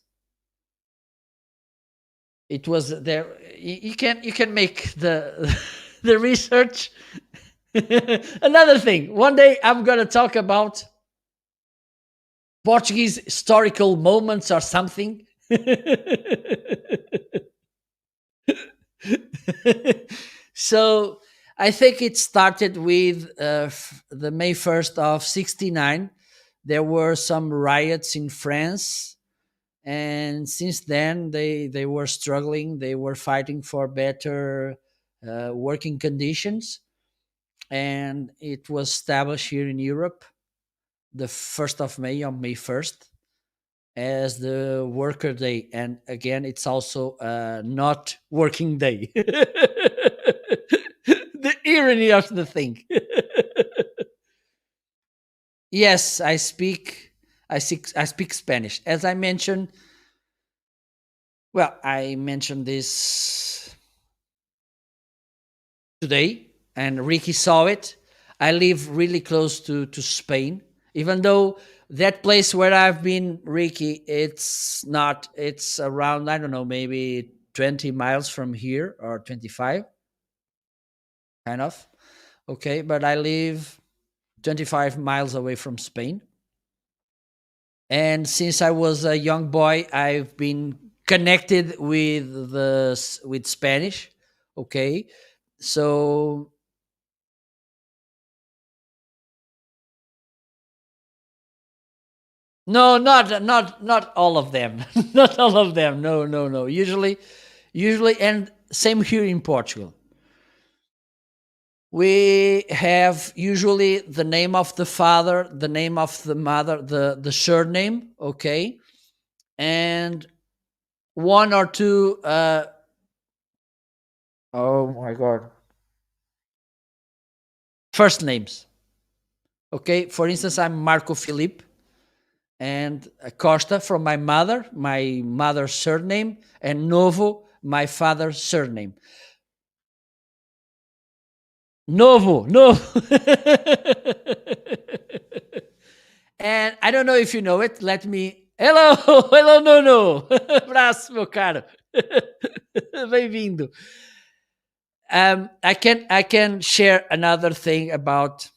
It was there. You can make the the research. Another thing. One day I'm gonna talk about Portuguese historical moments or something. So I think it started with the May 1st of '69. There were some riots in France, and since then they were struggling. They were fighting for better working conditions, and it was established here in Europe the 1st of May, on May 1st, as the worker day. And again, it's also not working day. The irony of the thing. Yes, I speak Spanish. As I mentioned, well, I mentioned this today, and Ricky saw it. I live really close to Spain, even though that place where I've been, Ricky, it's around, I don't know, maybe 20 miles from here, or 25, kind of. Okay, but I live 25 miles away from Spain. And since I was a young boy, I've been connected with Spanish. Okay, so no, not all of them. Not all of them. No, no, no. Usually, and same here in Portugal. We have usually the name of the father, the name of the mother, the surname. Okay, and one or two. Oh my God. First names. Okay, for instance, I'm Marco Felipe, and Costa from my mother's surname, and Novo, my father's surname. Novo, Novo. And I don't know if you know it. Let me. Hello, hello, Nono. Abraço, meu caro. Bem-vindo. I can share another thing about.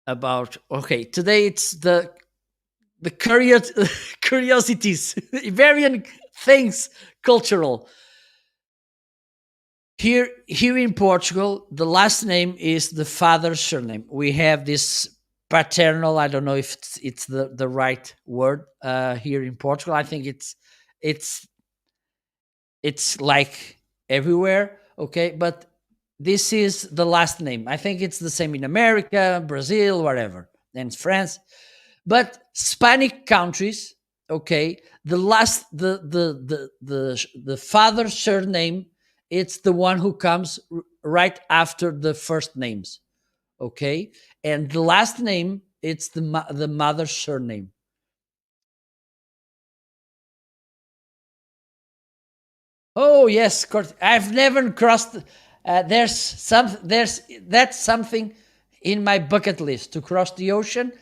Okay, today it's the curiosities, variant things, cultural. Here in Portugal, the last name is the father's surname. We have this paternal. I don't know if it's the right word here in Portugal. I think it's it's like everywhere. Okay, but this is the last name. I think it's the same in America, Brazil, whatever, and France. But Hispanic countries, okay, the father's surname, it's the one who comes right after the first names, okay, and the last name, it's the mother's surname. Oh yes, I've never crossed. There's that's something in my bucket list, to cross the ocean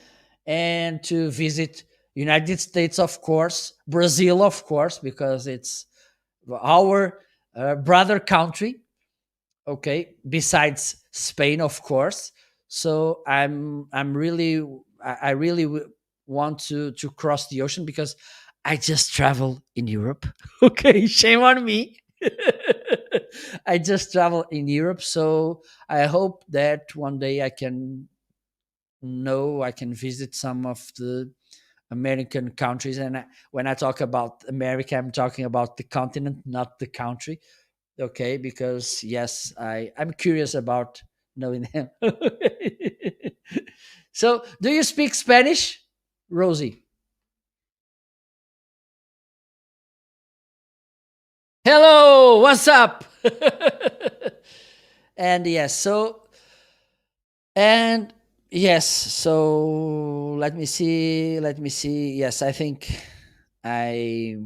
and to visit United States, of course, Brazil, of course, because it's our brother country. Okay, besides Spain, of course. So I'm really I really want to cross the ocean, because I just travel in Europe. Okay, shame on me. I just travel in Europe, so I hope that one day I can visit some of the American countries. And when I talk about America, I'm talking about the continent, not the country. Okay, because yes, I'm curious about knowing them. So, do you speak Spanish, Rosie? Hello, what's up? And yes, and yes, so let me see. Yes, I think I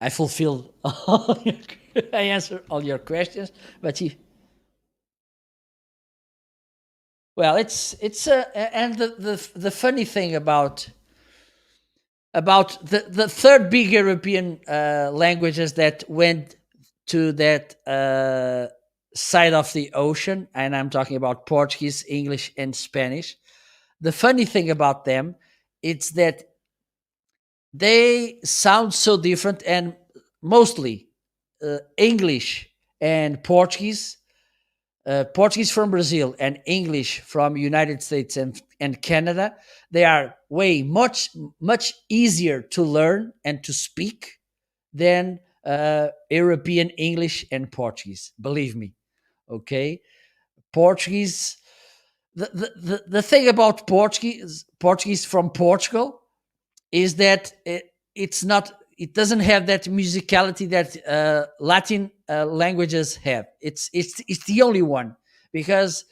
I fulfilled all I answered all your questions. But Well, and the funny thing about the third big European languages that went to that side of the ocean, and I'm talking about Portuguese, English, and Spanish. The funny thing about them, it's that they sound so different, and mostly English and Portuguese from Brazil and English from United States and Canada, they are way much easier to learn and to speak than European English and Portuguese. Believe me, okay. Portuguese. The thing about Portuguese from Portugal is that it's not. It doesn't have that musicality that Latin languages have. It's the only one, because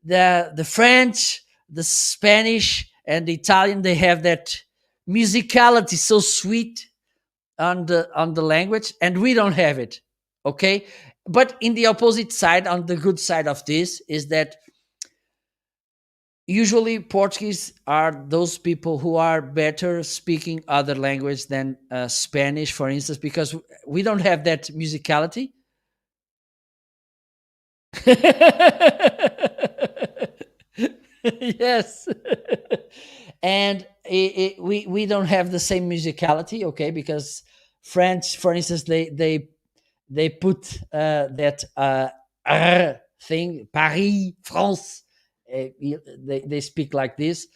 the French, the Spanish, and the Italian, they have that musicality so sweet on the language, and we don't have it. Okay, but in the opposite side, on the good side of this, is that usually Portuguese are those people who are better speaking other language than Spanish, for instance, because we don't have that musicality. Yes. And we don't have the same musicality, okay, because French, for instance, they put that R thing, Paris, France. They speak like this.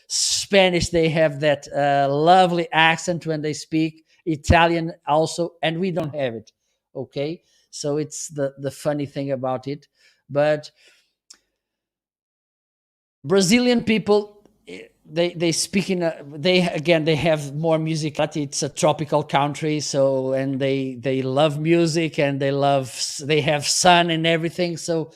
Spanish, they have that lovely accent when they speak. Italian also, and we don't have it. Okay, so it's the funny thing about it. But Brazilian people, they speak in they again they have more musicality. It's a tropical country, so, and they love music, and they have sun and everything, so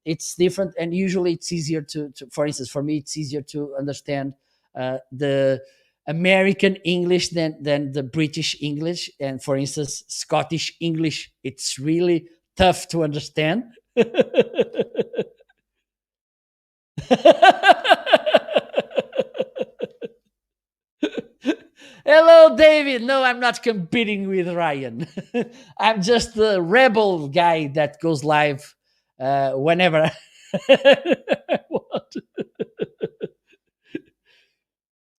it's different. And usually it's easier to for instance, for me, it's easier to understand the American English than the British English, and for instance Scottish English, it's really tough to understand. Hello, David. No, I'm not competing with Ryan. I'm just the rebel guy that goes live whenever I want.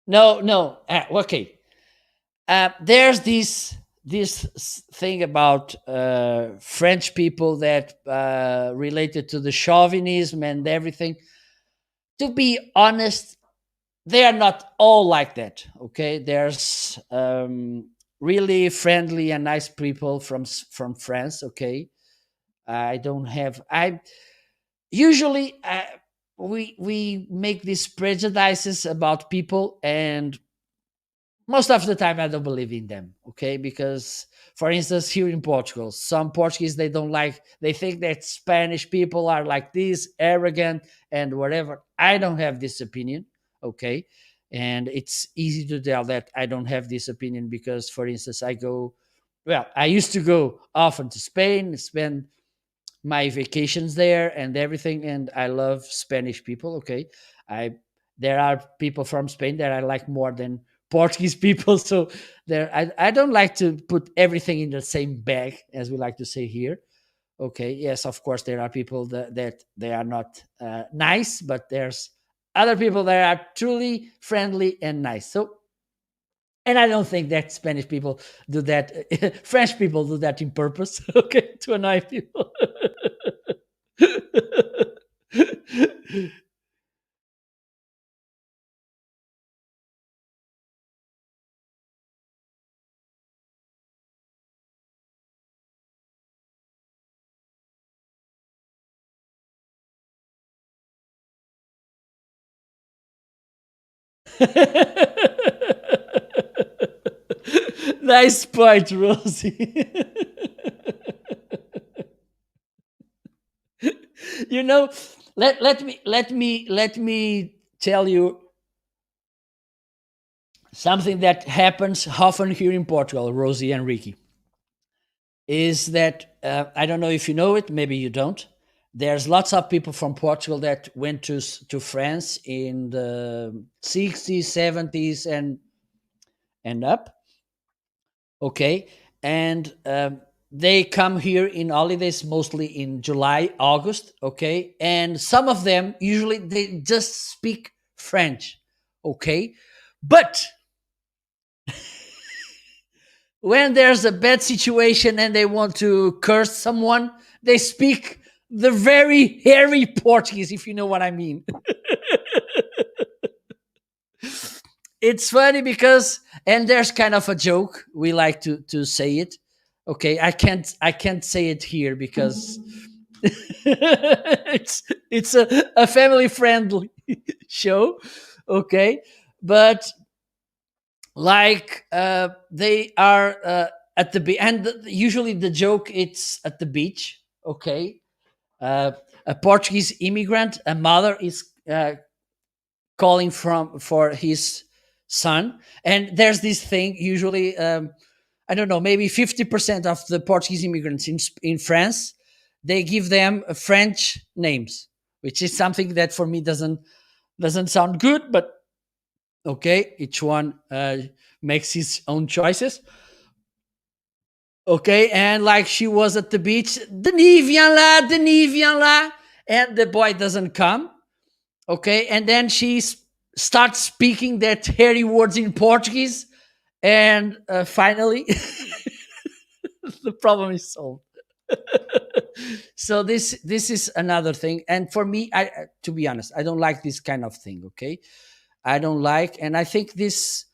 No, no. Okay. There's this thing about French people that related to the chauvinism and everything. To be honest, they are not all like that. Okay, there's really friendly and nice people from France. Okay, I don't have. I usually we make these prejudices about people, and most of the time I don't believe in them. Okay, because for instance, here in Portugal, some Portuguese, they don't like, they think that Spanish people are like this, arrogant and whatever. I don't have this opinion. Okay, and it's easy to tell that I don't have this opinion because, for instance, I used to go often to Spain, spend my vacations there and everything, and I love Spanish people. Okay, I there are people from Spain that I like more than Portuguese people. So I don't like to put everything in the same bag, as we like to say here. Okay, yes, of course there are people that they are not nice, but there's other people that are truly friendly and nice. So, and I don't think that Spanish people do that. French people do that in purpose. Okay, to annoy people. Nice point, Rosie. you know, let me tell you something that happens often here in Portugal, Rosie and Ricky. Is that I don't know if you know it, maybe you don't. There's lots of people from Portugal that went to France in the 60s, 70s, and up. Okay, and they come here in holidays, mostly in July, August. Okay, and some of them usually they just speak French. Okay, but when there's a bad situation and they want to curse someone, they speak the very hairy Portuguese, if you know what I mean. It's funny because, and there's kind of a joke. We like to say it. Okay, I can't say it here because it's a family friendly show. Okay, but like they are at the beach, and usually the joke it's at the beach. Okay, uh, a Portuguese immigrant, a mother is calling from for his son, and there's this thing usually. I don't know, maybe 50% of the Portuguese immigrants in France, they give them French names, which is something that for me doesn't sound good, but okay, each one makes his own choices. Okay, and like she was at the beach, Denis, viens là, Denis, viens là, and the boy doesn't come. Okay, and then she starts speaking that hairy words in Portuguese, and finally, the problem is solved. So this is another thing, and for me, I to be honest, I don't like this kind of thing. Okay, I don't like, and I think this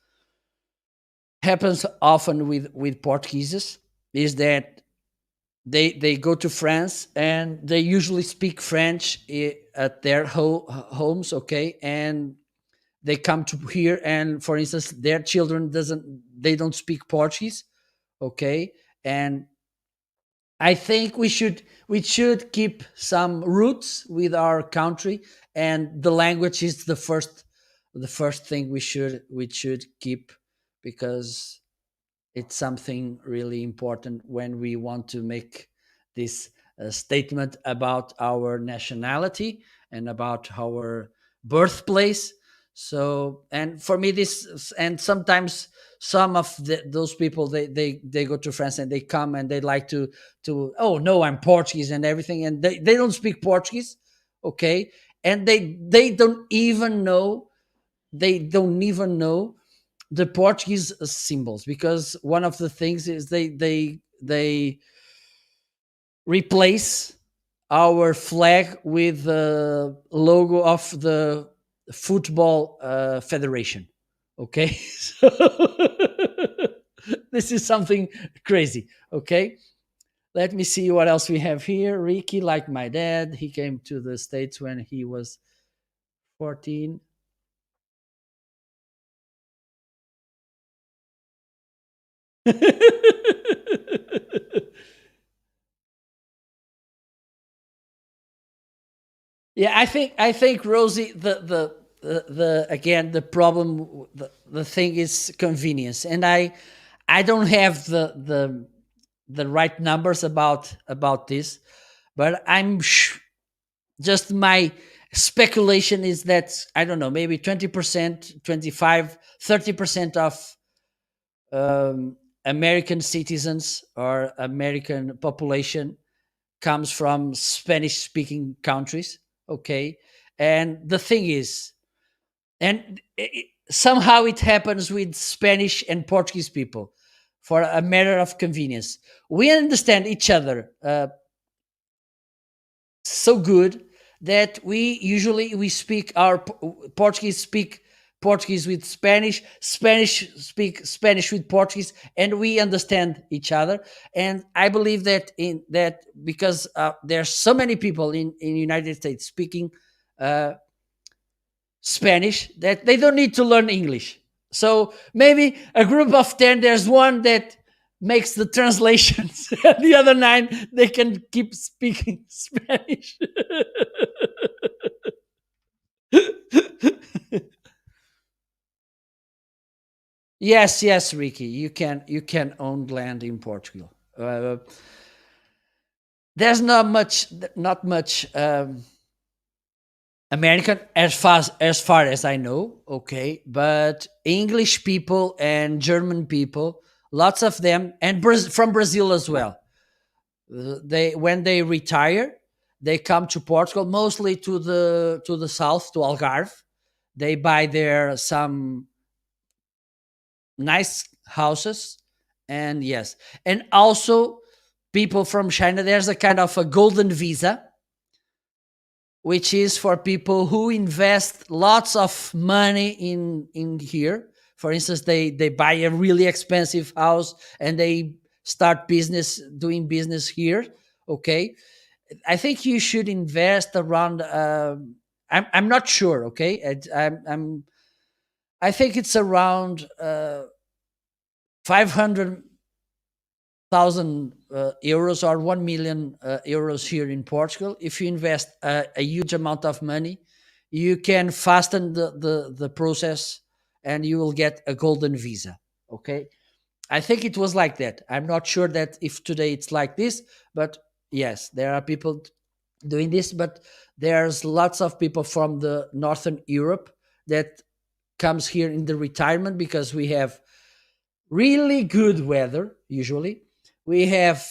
happens often with Portuguese, is that they go to France and they usually speak French at their homes. Okay, and they come to here, and for instance their children doesn't they don't speak Portuguese. Okay, and I think we should keep some roots with our country, and the language is the first thing we should keep, because it's something really important when we want to make this statement about our nationality and about our birthplace. So, and for me, this, and sometimes some of those people, they go to France and they come and they like to oh no, I'm Portuguese and everything, and they don't speak Portuguese. Okay, and they don't even know the Portuguese symbols, because one of the things is they replace our flag with the logo of the football federation. Okay, so this is something crazy. Okay, let me see what else we have here. Ricky, like my dad, he came to the States when he was 14. Yeah, I think Rosie, the again, the problem, the thing is convenience, and I don't have the right numbers about this, but just my speculation is that, I don't know, maybe 20%, 25, 30% of American citizens or American population comes from Spanish speaking countries. Okay, and the thing is, and somehow it happens with Spanish and Portuguese people, for a matter of convenience. We understand each other so good that we speak our Portuguese speak Portuguese with Spanish speak Spanish with Portuguese, and we understand each other. And I believe that in that, because there's so many people in United States speaking uh, Spanish, that they don't need to learn English. So maybe a group of 10, there's one that makes the translations, and the other nine, they can keep speaking Spanish. Yes, yes, Ricky, you can own land in Portugal. there's not much American as far as I know, okay, but English people and German people, lots of them, and from Brazil as well. They when they retire, they come to Portugal, mostly to the south, to Algarve. They buy there some nice houses, and yes, and also people from China. There's a kind of a golden visa, which is for people who invest lots of money in here. For instance, they buy a really expensive house and they start doing business here. Okay, I think you should invest around. I'm not sure. Okay, I think it's around 500,000 euros or 1 million euros here in Portugal. If you invest a huge amount of money, you can fasten the process and you will get a golden visa. Okay. I think it was like that. I'm not sure that if today it's like this, but yes, there are people doing this, but there's lots of people from the Northern Europe that comes here in the retirement because we have really good weather usually. We have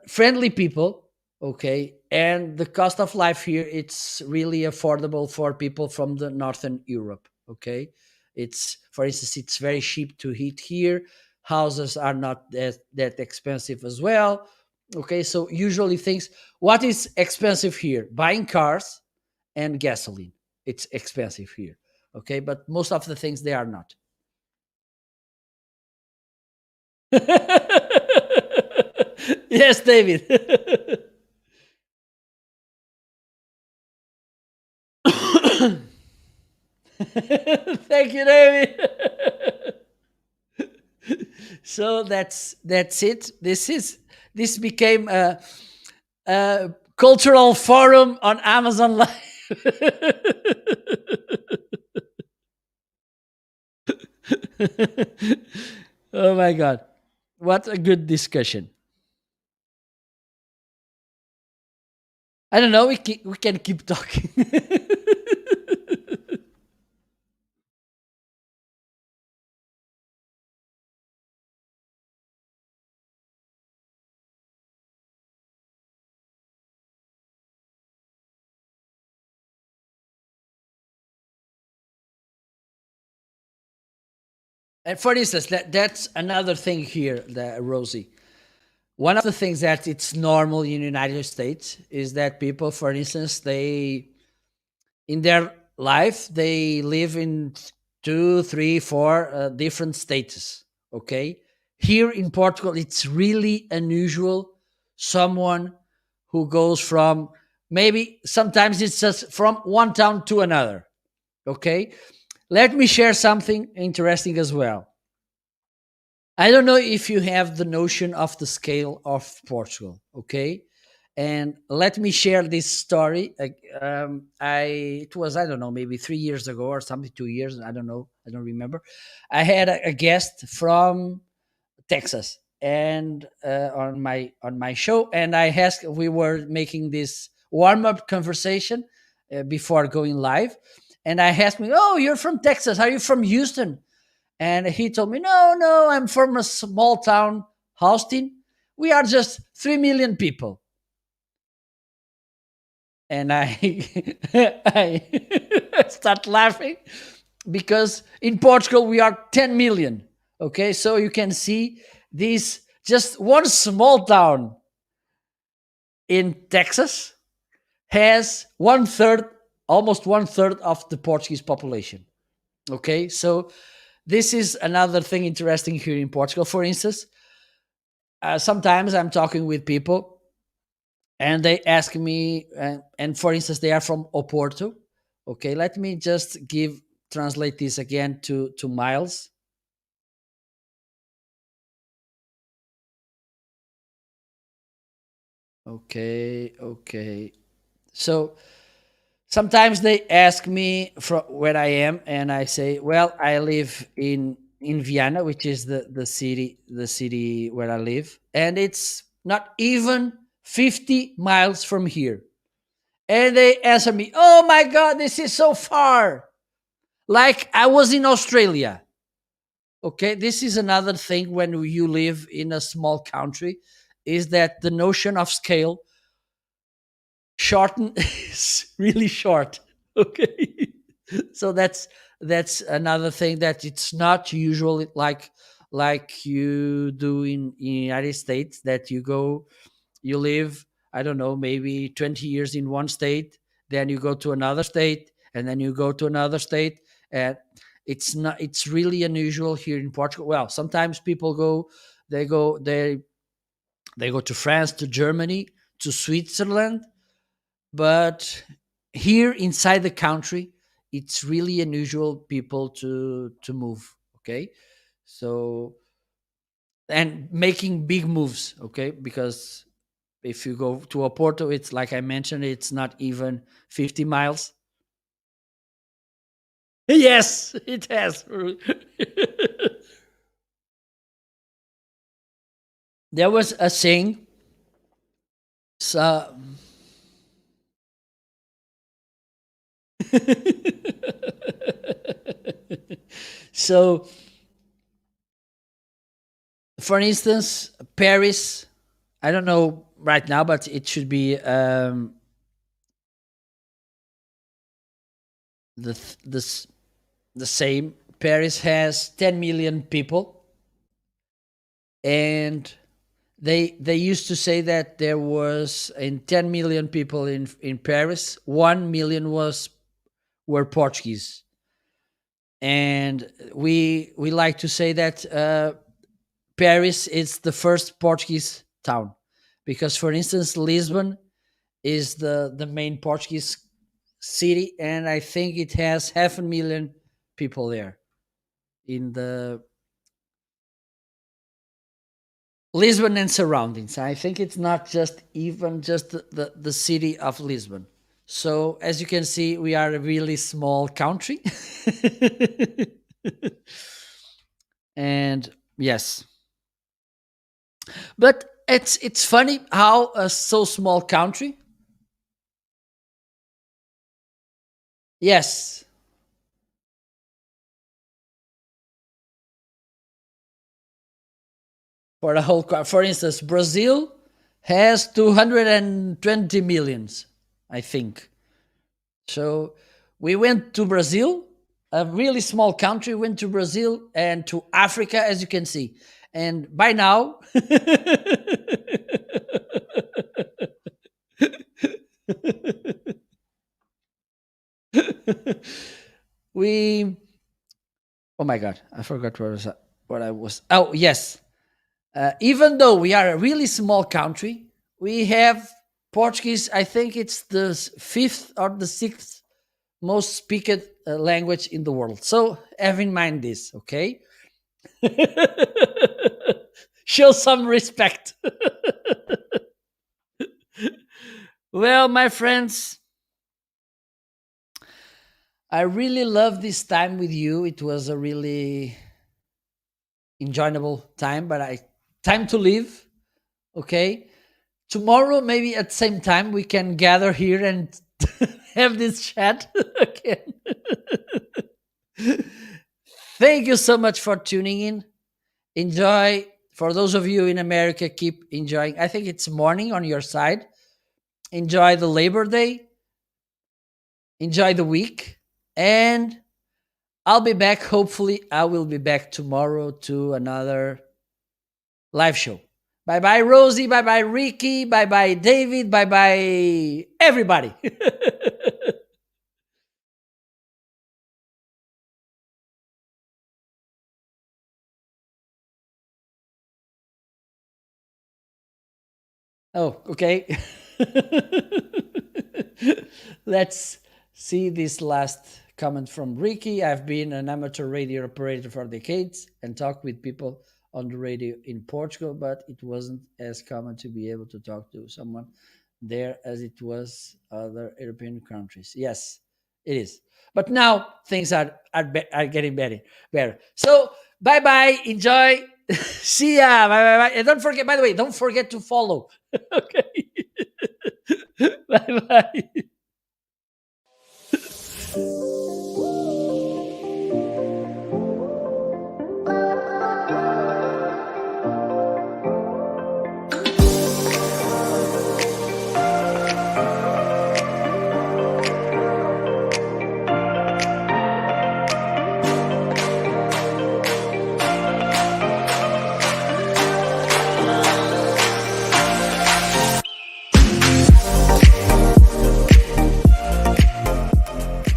friendly people, okay, and the cost of life here it's really affordable for people from the Northern Europe. Okay, it's for instance it's very cheap to heat here. Houses are not that expensive as well. Okay, so usually things, what is expensive here? Buying cars and gasoline. It's expensive here. Okay, but most of the things they are not. Yes, David. Thank you, David. So that's it. This became a cultural forum on Amazon Live. Oh my god, what a good discussion. I don't know. We can keep talking. And for instance, that's another thing here, Rosie. One of the things that it's normal in the United States is that people, for instance, they in their life they live in two, three, four different states. Okay, here in Portugal, it's really unusual. Someone who goes from, maybe sometimes it's just from one town to another. Okay, let me share something interesting as well. I don't know if you have the notion of the scale of Portugal, okay? And let me share this story. It was, I don't know, maybe 3 years ago or something, 2 years. I don't know. I don't remember. I had a guest from Texas and on my show, and I asked. We were making this warm up conversation before going live, and I asked me, "Oh, you're from Texas? Are you from Houston?" And he told me, "No, no, I'm from a small town, Austin. We are just 3 million people." And I, I start laughing because in Portugal we are 10 million. Okay, so you can see this just one small town in Texas has one third, almost one third of the Portuguese population. Okay, so this is another thing interesting here in Portugal. For instance, sometimes I'm talking with people and they ask me, and for instance, they are from Oporto. Okay, let me just translate this again to miles. Okay, okay. So sometimes they ask me from where I am, and I say, "Well, I live in Vienna, which is the city where I live, and it's not even 50 miles from here. And they answer me, "Oh my God, this is so far." Like I was in Australia. Okay, this is another thing when you live in a small country, is that the notion of scale shorten is really short. Okay, so that's another thing, that it's not usually like you do in United States, that you go, you live, I don't know, maybe 20 years in one state, then you go to another state, and then you go to another state. And it's really unusual here in Portugal. Well, sometimes people go, they go to France, to Germany, to Switzerland, but here inside the country, it's really unusual people to move. Okay, so, and making big moves. Okay, because if you go to Oporto, it's like I mentioned, it's not even 50 miles. Yes, it has. There was a saying. So, so, for instance, Paris. I don't know right now, but it should be the the same. Paris has 10 million people, and they used to say that there was, in 10 million people in Paris, 1 million were Portuguese. And we like to say that Paris is the first Portuguese town, because, for instance, Lisbon is the main Portuguese city, and I think it has half a million people there in the Lisbon and surroundings. I think it's not just even just the city of Lisbon. So as you can see, we are a really small country. And yes, but it's funny how a so small country. Yes, for the whole for instance, Brazil has 220 millions, I think. So we went to Brazil, a really small country, went to Brazil and to Africa, as you can see. And by now, we, oh my God, I forgot what I was. Oh, yes. Even though we are a really small country, we have Portuguese. I think it's the fifth or the sixth most speaked language in the world. So have in mind this, okay? Show some respect. Well, my friends, I really love this time with you. It was a really enjoyable time, but I time to leave. Okay, tomorrow maybe at the same time we can gather here and have this chat again. Thank you so much for tuning in. Enjoy. For those of you in America, keep enjoying. I think it's morning on your side. Enjoy the Labor Day. Enjoy the week. And I'll be back. Hopefully, I will be back tomorrow to another live show. Bye bye, Rosie. Bye bye, Ricky. Bye bye, David. Bye bye, everybody. Oh, okay. Let's see this last comment from Ricky. I've been an amateur radio operator for decades and talked with people on the radio in Portugal, but it wasn't as common to be able to talk to someone there as it was other European countries. Yes, it is. But now things are getting better. So bye bye. Enjoy. See ya. Bye bye bye. And don't forget, by the way, don't forget to follow. Okay. Bye bye.